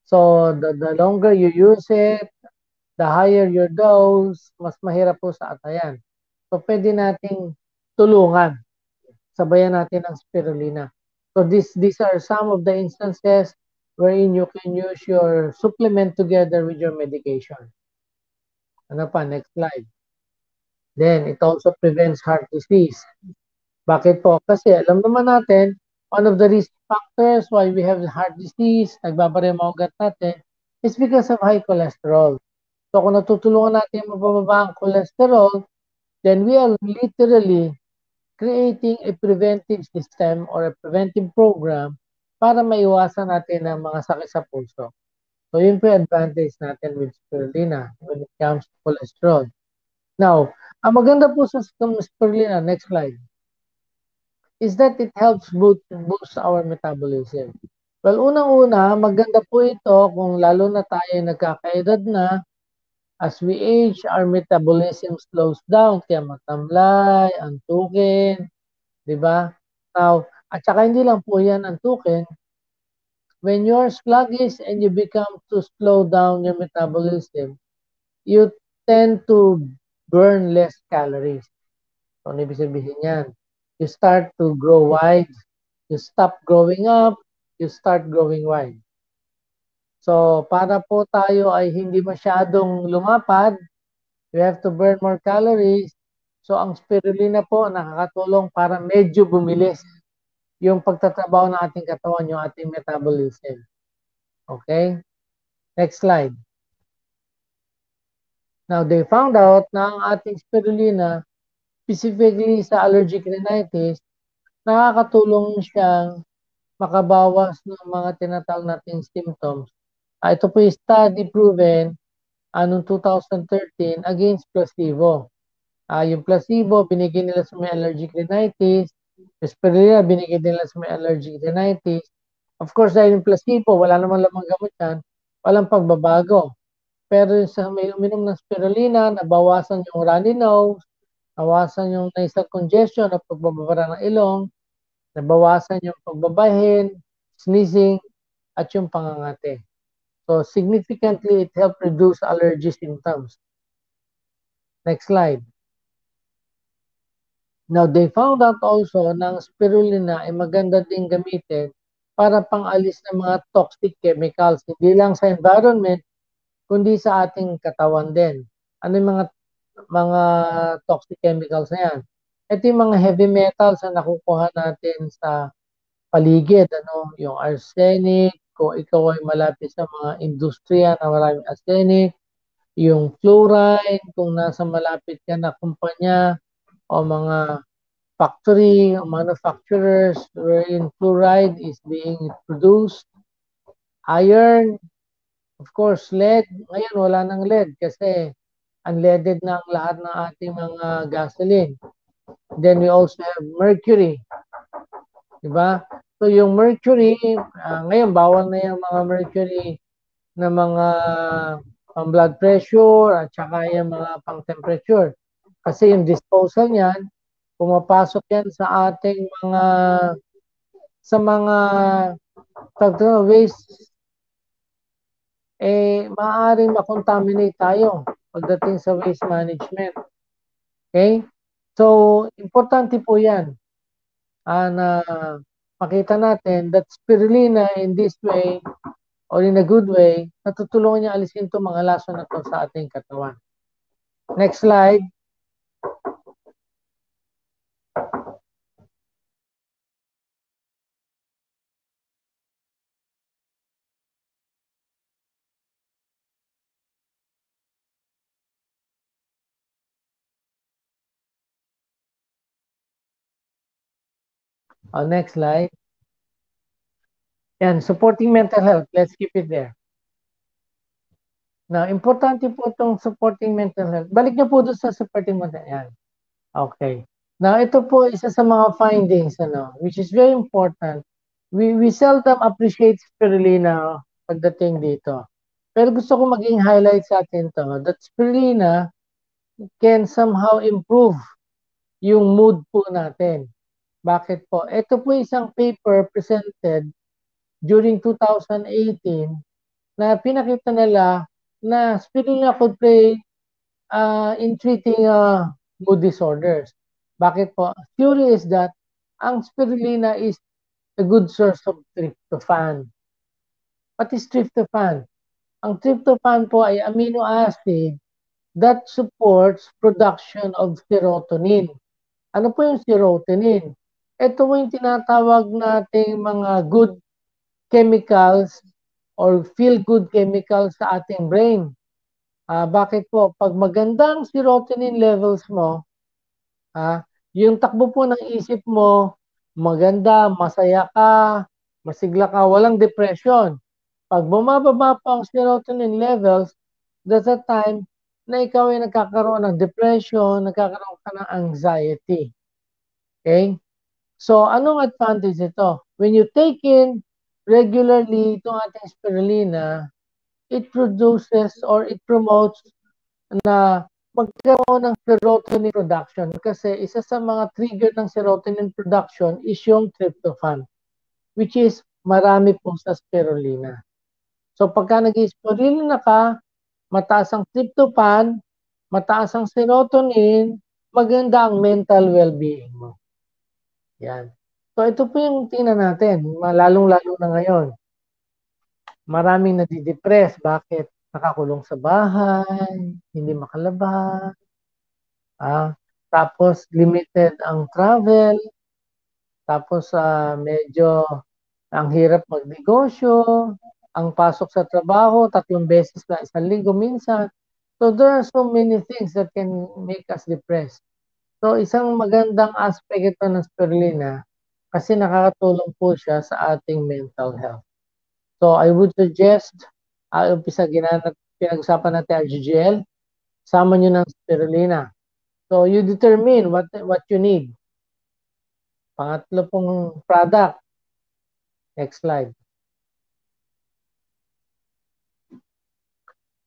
So, the longer you use it, the higher your dose, mas mahirap po sa atayan. So, pwede nating tulungan sabayan natin ang spirulina. So these are some of the instances wherein you can use your supplement together with your medication. Ano pa? Next slide. Then, it also prevents heart disease. Bakit po? Kasi alam naman natin, one of the risk factors why we have heart disease, nagbabara yung mga ugat natin, is because of high cholesterol. So kung natutulungan natin mababa ang cholesterol, then we are literally creating a preventive system or a preventive program para maiwasan natin ang mga sakit sa puso. So yun po yung advantage natin with spirulina when it comes to cholesterol. Now, ang maganda po sa spirulina, next slide, is that it helps boost our metabolism. Well, unang-una, maganda po ito kung lalo na tayo nagkakaedad na. As we age, our metabolism slows down, kaya matamlay, antukin, di ba? Now, at saka hindi lang po yan antukin. When you're sluggish and you become to slow down your metabolism, you tend to burn less calories. So, ano ibig sabihin yan? You start to grow wide, you stop growing up, you start growing wide. So, para po tayo ay hindi masyadong lumapad, we have to burn more calories. So, ang spirulina po nakakatulong para medyo bumilis yung pagtatrabaho ng ating katawan, yung ating metabolism. Okay? Next slide. Now, they found out na ang ating spirulina, specifically sa allergic rhinitis, nakakatulong siyang makabawas ng mga tinatawag nating symptoms. Ito po yung study proven noong 2013 against placebo. Yung placebo, binigay nila sa may allergic rhinitis. Yung spirulina, binigay nila sa may allergic rhinitis. Of course, dahil yung placebo, wala namang lamang gamot yan, walang pagbabago. Pero sa may uminom ng spirulina, nabawasan yung runny nose, nabawasan yung nasal congestion o pagbabara ng ilong, nabawasan yung pagbabahin, sneezing, at yung pangangate. So, significantly, it helped reduce allergy symptoms. Next slide. Now, they found out also na ang spirulina ay maganda din gamitin para pang-alis ng mga toxic chemicals, hindi lang sa environment, kundi sa ating katawan din. Ano yung mga toxic chemicals na yan? Ito yung mga heavy metals na nakukuha natin sa paligid, yung arsenic, kung ikaw ay malapit sa mga industriya na maraming arsenic, yung fluoride, kung nasa malapit ka na kumpanya o mga factory o manufacturers wherein fluoride is being produced, iron, of course, lead. Ngayon, wala nang lead kasi unleaded na ang lahat ng ating mga gasoline. Then we also have mercury. Diba? So yung mercury, ngayon bawal na yung mga mercury na mga pang blood pressure at saka yung mga pang temperature. Kasi yung disposal niyan, pumapasok yan sa ating mga waste, maaaring makontaminate tayo pagdating sa waste management. Okay? So, importante po yan na makita natin that spirulina in this way or in a good way, natutulungan niya alisin itong mga lason na to sa ating katawan. Next slide. Next slide. Yan, supporting mental health. Let's keep it there. Now, importante po itong supporting mental health. Balik niyo po doon sa supporting mental health. Yan. Okay. Now, ito po isa sa mga findings, which is very important. We seldom appreciate spirulina pagdating dito. Pero gusto ko maging highlight sa atin to that spirulina can somehow improve yung mood po natin. Bakit po? Ito po isang paper presented during 2018 na pinakita nila na spirulina could play in treating mood disorders. Bakit po? Theory is that ang spirulina is a good source of tryptophan. What is tryptophan? Ang tryptophan po ay amino acid that supports production of serotonin. Ano po yung serotonin? Ito po yung tinatawag nating mga good chemicals or feel-good chemicals sa ating brain. Bakit po? Pag magandang serotonin levels mo, yung takbo po ng isip mo, maganda, masaya ka, masigla ka, walang depression. Pag bumababa po ang serotonin levels, that's a time na ikaw ay nagkakaroon ng depression, nagkakaroon ka ng anxiety. Okay? So, anong advantage ito? When you take in regularly itong ating spirulina, it produces or it promotes na magkaroon ng serotonin production kasi isa sa mga trigger ng serotonin production is yung tryptophan, which is marami po sa spirulina. So pagka nag-spirulina ka, mataas ang tryptophan, mataas ang serotonin, maganda ang mental well-being mo. Yan. So ito po yung tingnan natin, lalong-lalo na ngayon. Maraming nadidepress. Bakit? Nakakulong sa bahay, hindi makalabas. Tapos limited ang travel. Tapos medyo ang hirap magnegosyo. Ang pasok sa trabaho, 3 beses na isang linggo minsan. So there are so many things that can make us depressed. So isang magandang aspect ito ng spirulina kasi nakakatulong po siya sa ating mental health. So I would suggest, umpisa pinag-usapan natin RGGL, sama nyo ng spirulina. So you determine what you need. Pangatlo pong product. Next slide.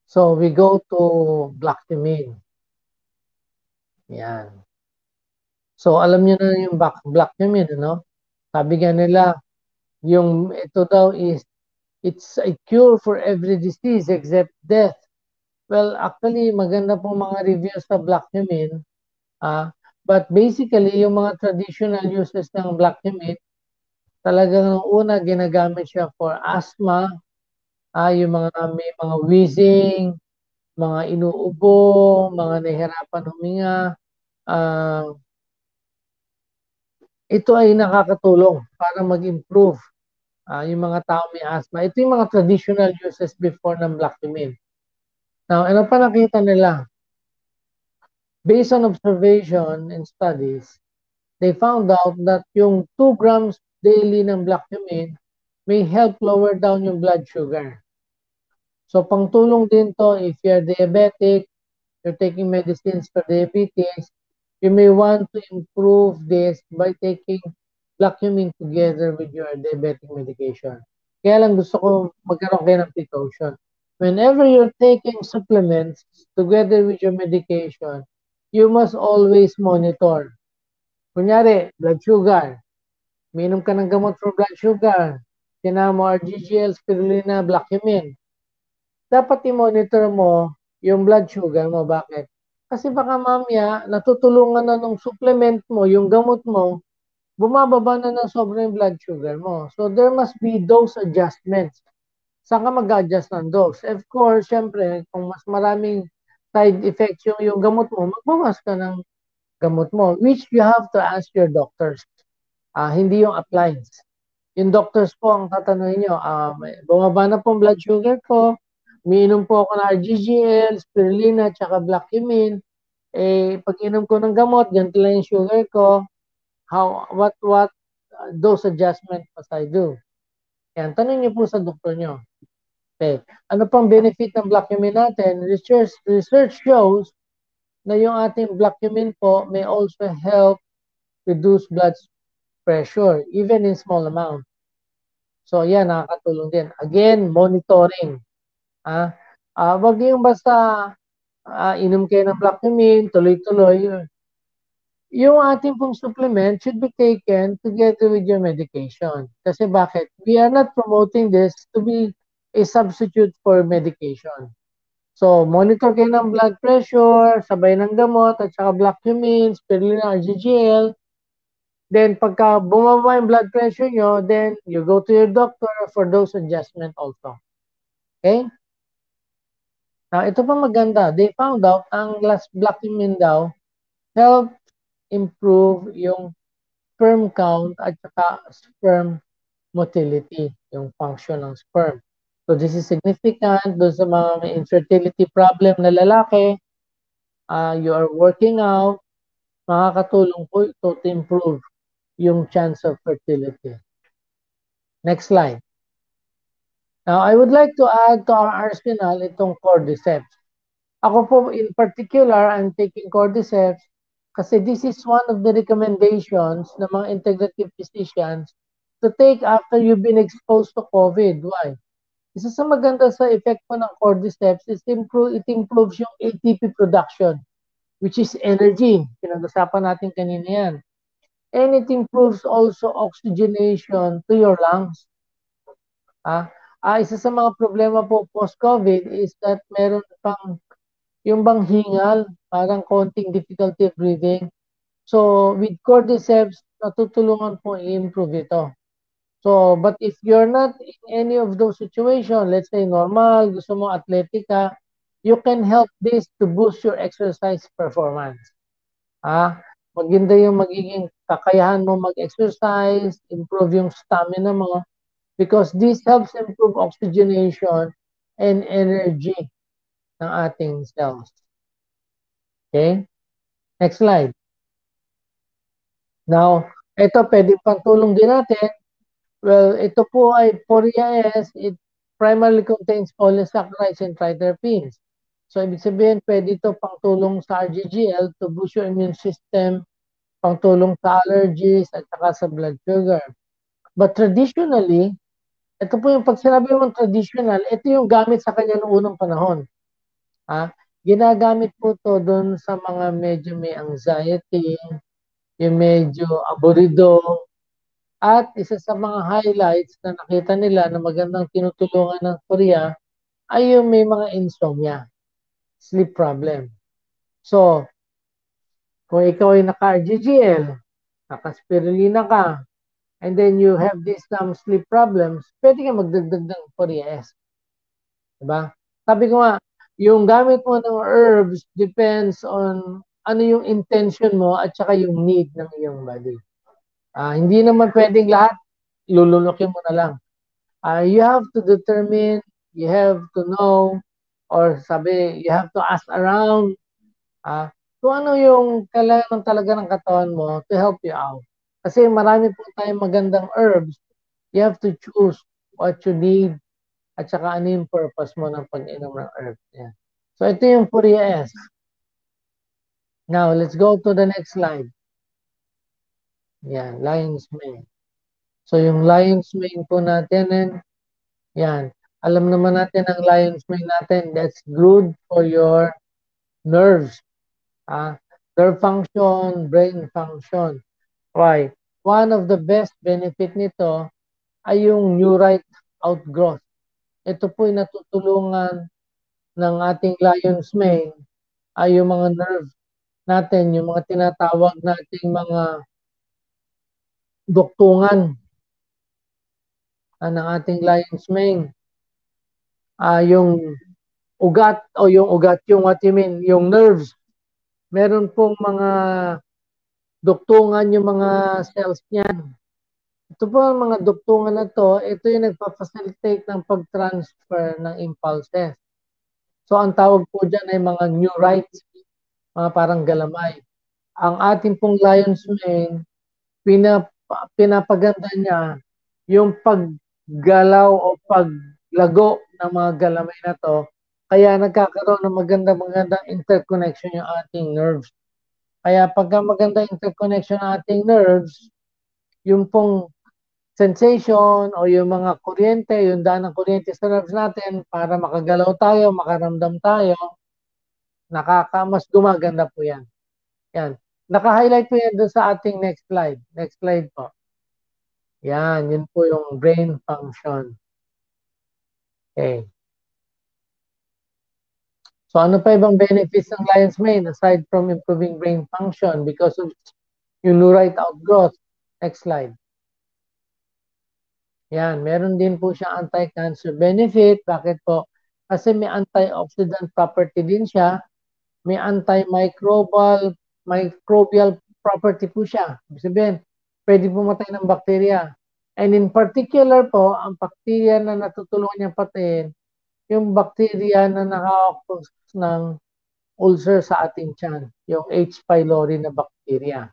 So we go to Blactimine. Yan. So alam nyo na yung Blactimine, no? Sabi nga nila, yung ito daw is it's a cure for every disease except death. Well, actually, maganda pong mga reviews sa Blactimine. But basically, yung mga traditional uses ng Blactimine, talagang una ginagamit siya for asthma, yung may mga wheezing, mga inuubo, mga nahihirapan huminga. Ito ay nakakatulong para mag-improve yung mga tao may asthma. Ito yung mga traditional uses before ng Blactimine. Now, ano pa nakita nila? Based on observation and studies, they found out that yung 2 grams daily ng Blactimine may help lower down yung blood sugar. So, pangtulong din to if you're diabetic, you're taking medicines for diabetes, you may want to improve this by taking Blactimine together with your diabetic medication. Kaya lang gusto ko magkaroon kayo ng precaution. Whenever you're taking supplements together with your medication, you must always monitor. Kunyari, blood sugar. Minom ka ng gamot for blood sugar. Tinamo RGGL, spirulina, Blactimine. Dapat i-monitor mo yung blood sugar mo. Bakit? Kasi baka mamaya, natutulungan na ng supplement mo, yung gamot mo, bumababa na ng sobrang blood sugar mo. So, there must be dose adjustments. Saan ka mag-adjust ng dose? Of course, syempre, kung mas maraming side effects yung gamot mo, magbawas ka ng gamot mo, which you have to ask your doctors. Hindi yung appliance. Yung doctors po ang tatanungin nyo, bumaba na pong blood sugar ko, umiinom po ako ng RGGL, spirulina, tsaka Blactimine, pag inom ko ng gamot, ganito lang yung sugar ko, what dose adjustment must I do? Yan, tanong niyo po sa doktor nyo. Okay. Ano pang benefit ng Blactimine natin? Research shows na yung ating Blactimine po may also help reduce blood pressure, even in small amount. So, yan, nakakatulong din. Again, monitoring. Wag yung basta inom kayo ng Blactimine, tuloy-tuloy. Yung ating pong supplement should be taken together with your medication. Kasi bakit? We are not promoting this to be a substitute for medication. So, monitor kayo ng blood pressure, sabay ng gamot, at saka Blactimine, spirulina, RGGL. Then, pagka bumaba yung blood pressure nyo, then you go to your doctor for those adjustment also. Okay? Now, ito pa maganda. They found out ang last Blackmin daw help improve yung sperm count at saka sperm motility, yung function ng sperm. So, this is significant doon sa mga may infertility problem na lalaki. You are working out, makakatulong po ito to improve yung chance of fertility. Next slide. Now, I would like to add to our arsenal itong cordyceps. Ako po, in particular, I'm taking cordyceps kasi this is one of the recommendations ng mga integrative physicians to take after you've been exposed to COVID. Why? Isa sa maganda sa effect po ng cordyceps is it improves yung ATP production, which is energy. Pinag-usapan natin kanina yan. And it improves also oxygenation to your lungs. Isa sa mga problema po post-COVID is that meron pang yung bang hingal, parang konting difficulty of breathing. So, with cordyceps, natutulungan po i-improve ito. So, but if you're not in any of those situations, let's say normal, gusto mo athletic ka, you can help this to boost your exercise performance. Maganda yung magiging kakayahan mo mag-exercise, improve yung stamina mo, because this helps improve oxygenation and energy ng ating cells. Okay? Next slide. Now, ito pwede pang tulong din natin. Well, ito po ay Poria S. It primarily contains polysaccharides and triterpenes. So, ibig sabihin, pwede ito pang tulong sa RGGL to boost your immune system, pang tulong sa allergies, at saka sa blood sugar. But traditionally, ito po yung pag sinabi mong traditional, ito yung gamit sa kanya noong unang panahon. Ginagamit po to doon sa mga medyo may anxiety, yung medyo aburido, at isa sa mga highlights na nakita nila na magandang tinutulungan ng Korea ay yung may mga insomnia, sleep problem. So, kung ikaw ay naka-RGGL, naka-spirulina ka, and then you have these sleep problems, pwede ka magdagdag ng Korea S. Diba? Sabi ko nga, yung gamit mo ng herbs depends on ano yung intention mo at saka yung need ng iyong body. Hindi naman pwedeng lahat, lulunukin mo na lang. You have to determine, you have to know, or sabi, you have to ask around kung ano yung kailangan talaga ng katawan mo to help you out. Kasi marami po tayong magandang herbs. You have to choose what you need at saka ano yung purpose mo ng pag-inom ng herbs. Yeah. So, ito yung Poria S. Now, let's go to the next slide. Yan, lion's mane. So, yung lion's mane po natin, yan. Alam naman natin ang lion's mane natin, that's good for your nerves. Nerve function, brain function. Why? One of the best benefit nito ay yung neurite outgrowth. Ito po ay natutulungan ng ating lion's mane ay yung mga nerve natin, yung mga tinatawag nating mga duktungan ng ating lion's mane. Yung ugat o yung ugat, yung what you mean, yung nerves. Meron pong mga duktungan yung mga cells niyan. Ito po ang mga duktungan na to, ito yung nagpa-facilitate ng pag-transfer ng impulses. So, ang tawag po dyan ay mga neurites, mga parang galamay. Ang ating pong lion's mane, pinapaganda niya yung paggalaw o paglago ng mga galamay na to. Kaya nagkakaroon ng magandang interconnection yung ating nerves. Kaya pagka maganda interconnection ng ating nerves, yung pong sensation o yung mga kuryente, yung daan ng kuryente sa nerves natin para makagalaw tayo, makaramdam tayo, mas gumaganda po yan. Yan. Naka-highlight po yan doon sa ating next slide. Next slide po. Yan, yun po yung brain function. Okay. So ano pa ibang benefits ng lion's mane aside from improving brain function because of yung neurite outgrowth? Next slide. Yan, meron din po siya anti-cancer benefit. Bakit po? Kasi may antioxidant property din siya. May antimicrobial property po siya. Ibig sabihin, pwede pumatay ng bakterya. And in particular po, ang bakterya na natutulungan niya patayin, yung bakterya na nakakakos ng ulcer sa ating tiyan, yung H. pylori na bakterya.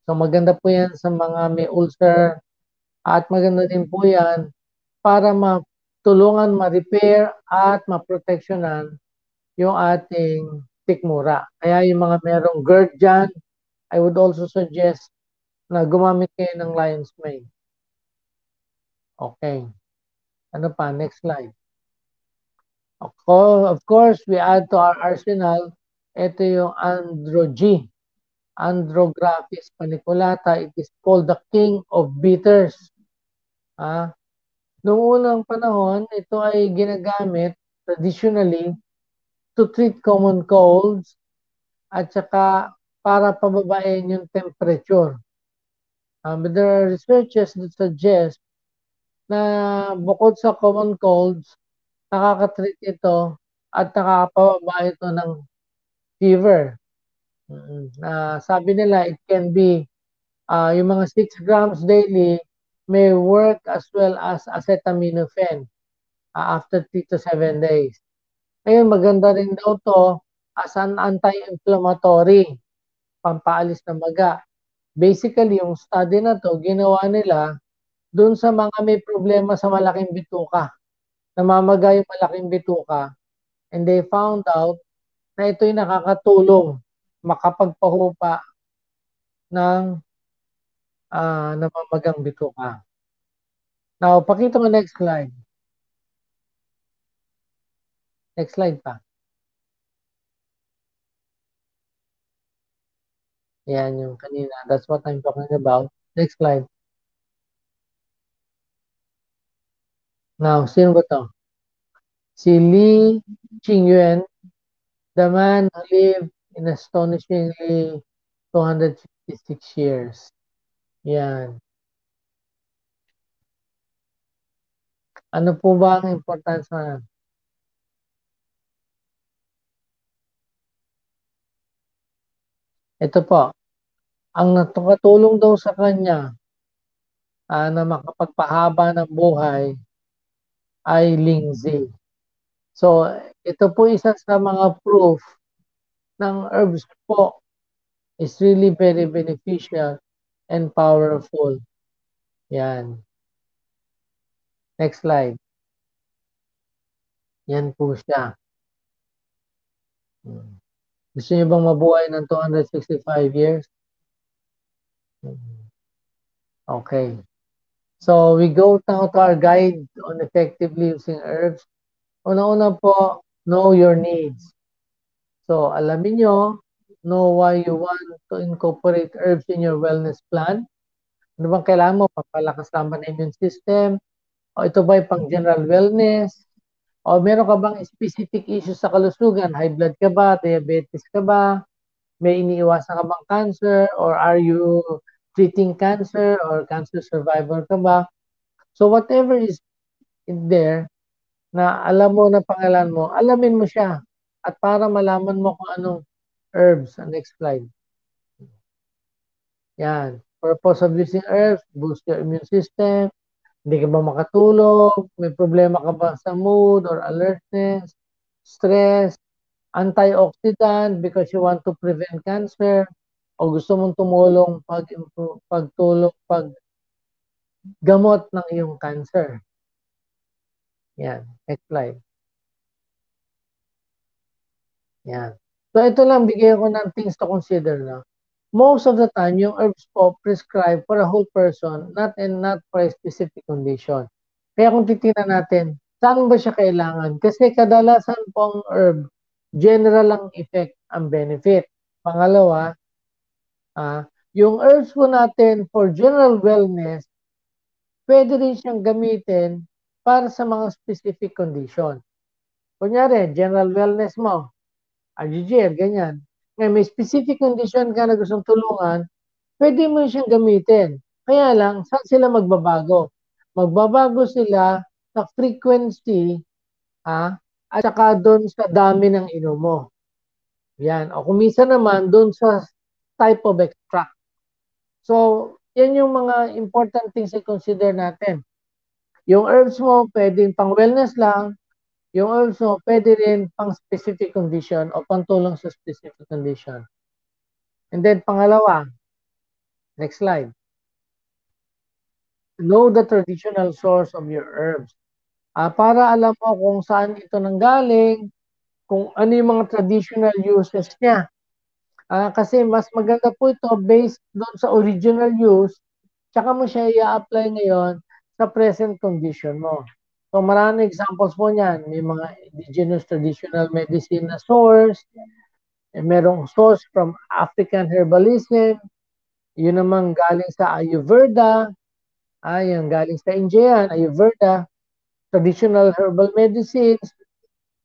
So maganda po yan sa mga may ulcer at maganda din po yan para matulungan, ma-repair at maproteksyonan yung ating tikmura. Kaya yung mga merong GERD dyan, I would also suggest na gumamit kayo ng lion's mane. Okay. Ano pa? Next slide. Of course, we add to our arsenal, ito yung Andro-G. Andrographis paniculata. It is called the king of bitters. Noong unang panahon, ito ay ginagamit traditionally to treat common colds at saka para pababain yung temperature. But there are researches that suggest na bukod sa common colds, nakaka-treat ito at nakakapababa ito ng fever. Sabi nila, it can be yung mga 6 grams daily may work as well as acetaminophen after 3 to 7 days. Ngayon, maganda rin daw to as an anti-inflammatory, pampaalis ng maga. Basically, yung study na to, ginawa nila dun sa mga may problema sa malaking bituka. Namamaga yung malaking bituka. And they found out na ito'y nakakatulong makapagpahupa ng namamagang bituka. Now, pakita mo next slide. Next slide pa. Yan yung kanina. That's what I'm talking about. Next slide. Now, sino ba to? Si Li Qingyuan, the man who lived in astonishingly 256 years. Yan. Ano po ba ang importance na? Ito po. Ang nakatulong daw sa kanya na makapagpahaba ng buhay ay Lingzi. So, ito po isa sa mga proof ng herbs po is really very beneficial and powerful. Yan. Next slide. Yan po siya. Gusto niyo bang mabuhay ng 265 years? Okay. So, we go now to our guide on effectively using herbs. Una-una po, know your needs. So, alamin nyo, know why you want to incorporate herbs in your wellness plan. Ano bang kailangan mo? Papalakas lang ba ng immune system? O ito ba pang general wellness? O meron ka bang specific issues sa kalusugan? High blood ka ba? Diabetes ka ba? May iniiwasan ka bang cancer? Or are you treating cancer? Or cancer survivor ka ba? So whatever is in there, na alam mo na pangalan mo, alamin mo siya. At para malaman mo kung anong herbs. Next slide. Yan. Purpose of using herbs, boost your immune system. Hindi ka ba makatulog? May problema ka ba sa mood or alertness, stress, antioxidant because you want to prevent cancer, o gusto mong tumulong paggamot ng iyong cancer. Yan. Next slide. Yan. So ito lang, bigyan ko ng things to consider na. Most of the time, yung herbs po prescribed for a whole person, not for a specific condition. Kaya kung titingnan natin, saan ba siya kailangan? Kasi kadalasan po ang herb, general ang effect, ang benefit. Pangalawa, yung herbs po natin for general wellness, pwede rin siyang gamitin para sa mga specific condition. Kunyari, general wellness mo, RGGL, ganyan. Ngayon, may specific condition ka na gustong tulungan, pwede mo siyang gamitin. Kaya lang, saan sila magbabago? Magbabago sila sa frequency at saka doon sa dami ng inom mo. Yan. O kung minsan naman, doon sa type of extract. So, yan yung mga important things i consider natin. Yung herbs mo, pwedeng pang wellness lang. Yung herbs mo, pwede rin pang specific condition o pantulong sa specific condition. And then, pangalawa, next slide. Know the traditional source of your herbs. Para alam mo kung saan ito nanggaling, kung ano yung mga traditional uses niya. Kasi mas maganda po ito based doon sa original use, tsaka mo siya i-apply ngayon sa present condition mo. So maraming examples po niyan. May mga indigenous traditional medicine na source, merong source from African herbalism, yun naman galing sa Ayurveda, yung galing sa India, Ayurveda, traditional herbal medicines,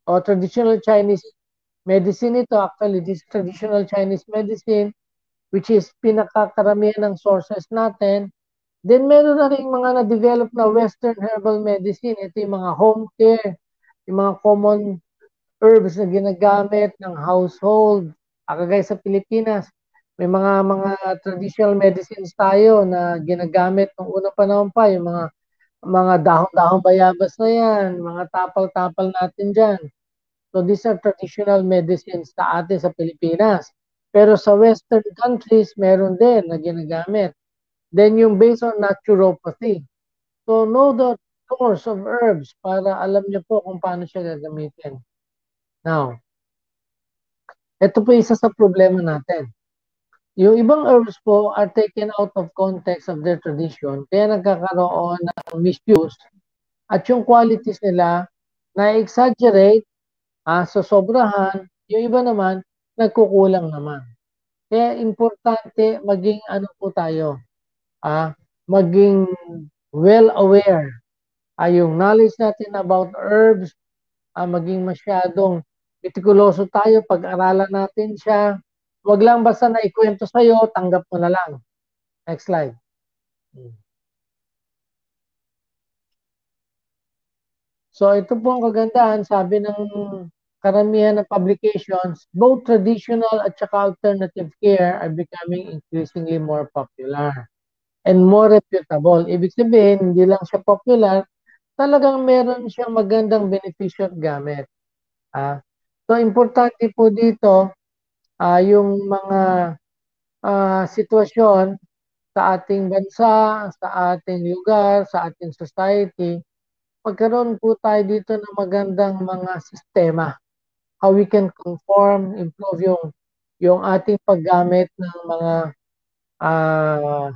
o traditional Chinese medicine ito. Actually, this traditional Chinese medicine, which is pinakakaramihan ng sources natin. Then, meron na rin mga na-develop na Western herbal medicine. Ito yung mga home care, yung mga common herbs na ginagamit ng household. Kagaya sa Pilipinas, may mga traditional medicines tayo na ginagamit ng unang panahon pa, yung mga dahon-dahon bayabas na yan, mga tapal-tapal natin dyan. So these are traditional medicines sa atin sa Pilipinas. Pero sa Western countries, meron din na ginagamit. Then yung based on naturopathy. So know the source of herbs para alam niyo po kung paano siya gagamitin. Now, ito po isa sa problema natin. Yung ibang herbs po are taken out of context of their tradition, kaya nagkakaroon ng misuse at yung qualities nila na-exaggerate, sobrahan, yung iba naman, nagkukulang naman. Kaya importante maging ano po tayo, maging well aware. Yung knowledge natin about herbs, maging masyadong mitikuloso tayo, pag-aralan natin siya. Huwag lang basta na ikwento sa'yo, tanggap mo na lang. Next slide. So ito po ang kagandahan, sabi ng karamihan ng publications, both traditional at saka alternative care are becoming increasingly more popular and more reputable. Ibig sabihin, hindi lang siya popular, talagang meron siyang magandang benepisyo at gamit. So importante po dito, yung mga sitwasyon sa ating bansa, sa ating lugar, sa ating society, magkaroon po tayo dito ng magandang mga sistema. How we can conform, improve yung ating paggamit ng mga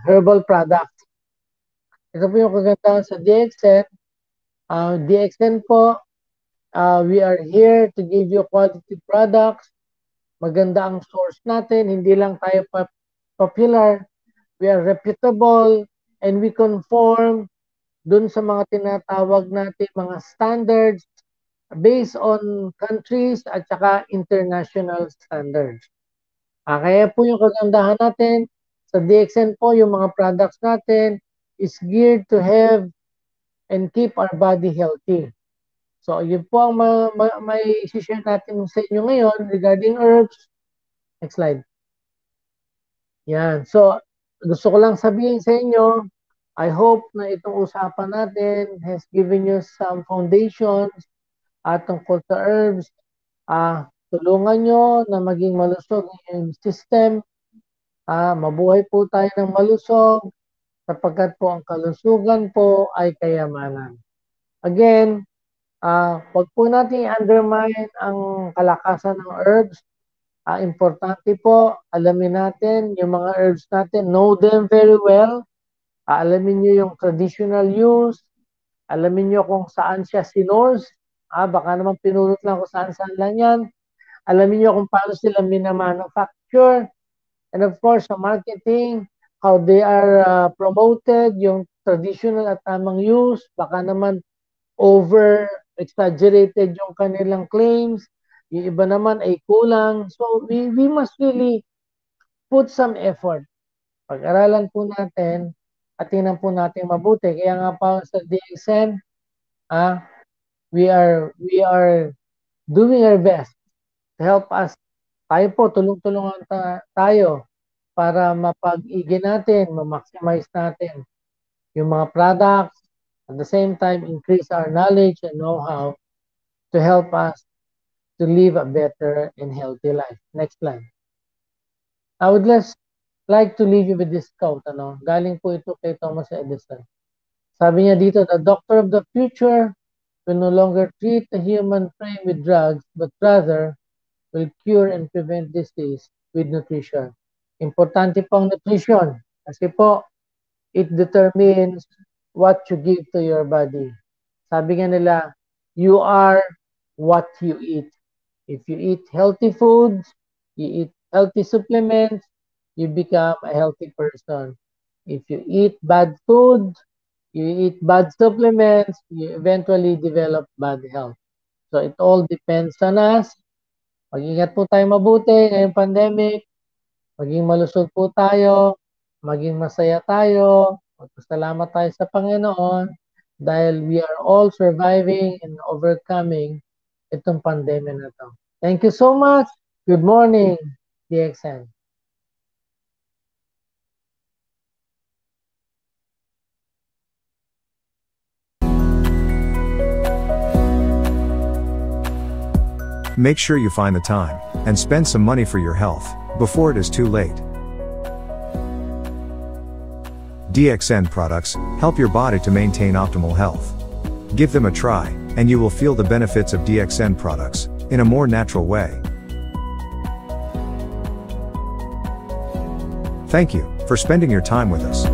herbal products. Ito po yung kagandahan sa DXN. DXN po, we are here to give you quality products. Maganda ang source natin, hindi lang tayo popular, we are reputable, and we conform dun sa mga tinatawag natin mga standards based on countries at saka international standards. Kaya po yung kagandahan natin sa DXN po, yung mga products natin is geared to have and keep our body healthy. So, yun po ang may share natin sa inyo ngayon regarding herbs. Next slide. Yan. So, gusto ko lang sabihin sa inyo, I hope na itong usapan natin has given you some foundations tungkol sa herbs. Tulungan nyo na maging malusog yung system. Mabuhay po tayo ng malusog sapagkat po ang kalusugan po ay kayamanan. Again, wag po natin i-undermine ang kalakasan ng herbs. Importante po, alamin natin yung mga herbs natin, know them very well. Alamin nyo yung traditional use, alamin nyo kung saan siya sinorse. Baka naman pinulot lang kung saan-saan lang yan. Alamin nyo kung paano sila minamanufacture. And of course, sa marketing, how they are promoted, yung traditional at tamang use. Baka naman over-exaggerated yung kanilang claims. Yung iba naman ay kulang. So, we must really put some effort. Pag-aralan po natin at tingnan po natin mabuti. Kaya nga pa sa DXN, we are doing our best to help us. Tayo po, tulong-tulungan tayo para mapag-igi natin, ma-maximize natin yung mga products, at the same time, increase our knowledge and know-how to help us to live a better and healthy life. Next slide. I would like to leave you with this quote. Galing po ito kay Thomas Edison. Sabi niya dito, the doctor of the future will no longer treat the human frame with drugs, but rather will cure and prevent disease with nutrition. Importante pong nutrition kasi po, it determines what you give to your body. Sabi nga nila, you are what you eat. If you eat healthy foods, you eat healthy supplements, you become a healthy person. If you eat bad food, you eat bad supplements, you eventually develop bad health. So it all depends on us. Mag-ingat po tayo mabuti ngayong pandemic. Maging malusog po tayo. Maging masaya tayo. Magpasalamat tayo sa Panginoon dahil we are all surviving and overcoming itong pandemic na to. Thank you so much. Good morning, DXN.
Make sure you find the time and spend some money for your health before it is too late. DXN products help your body to maintain optimal health. Give them a try, and you will feel the benefits of DXN products in a more natural way. Thank you for spending your time with us.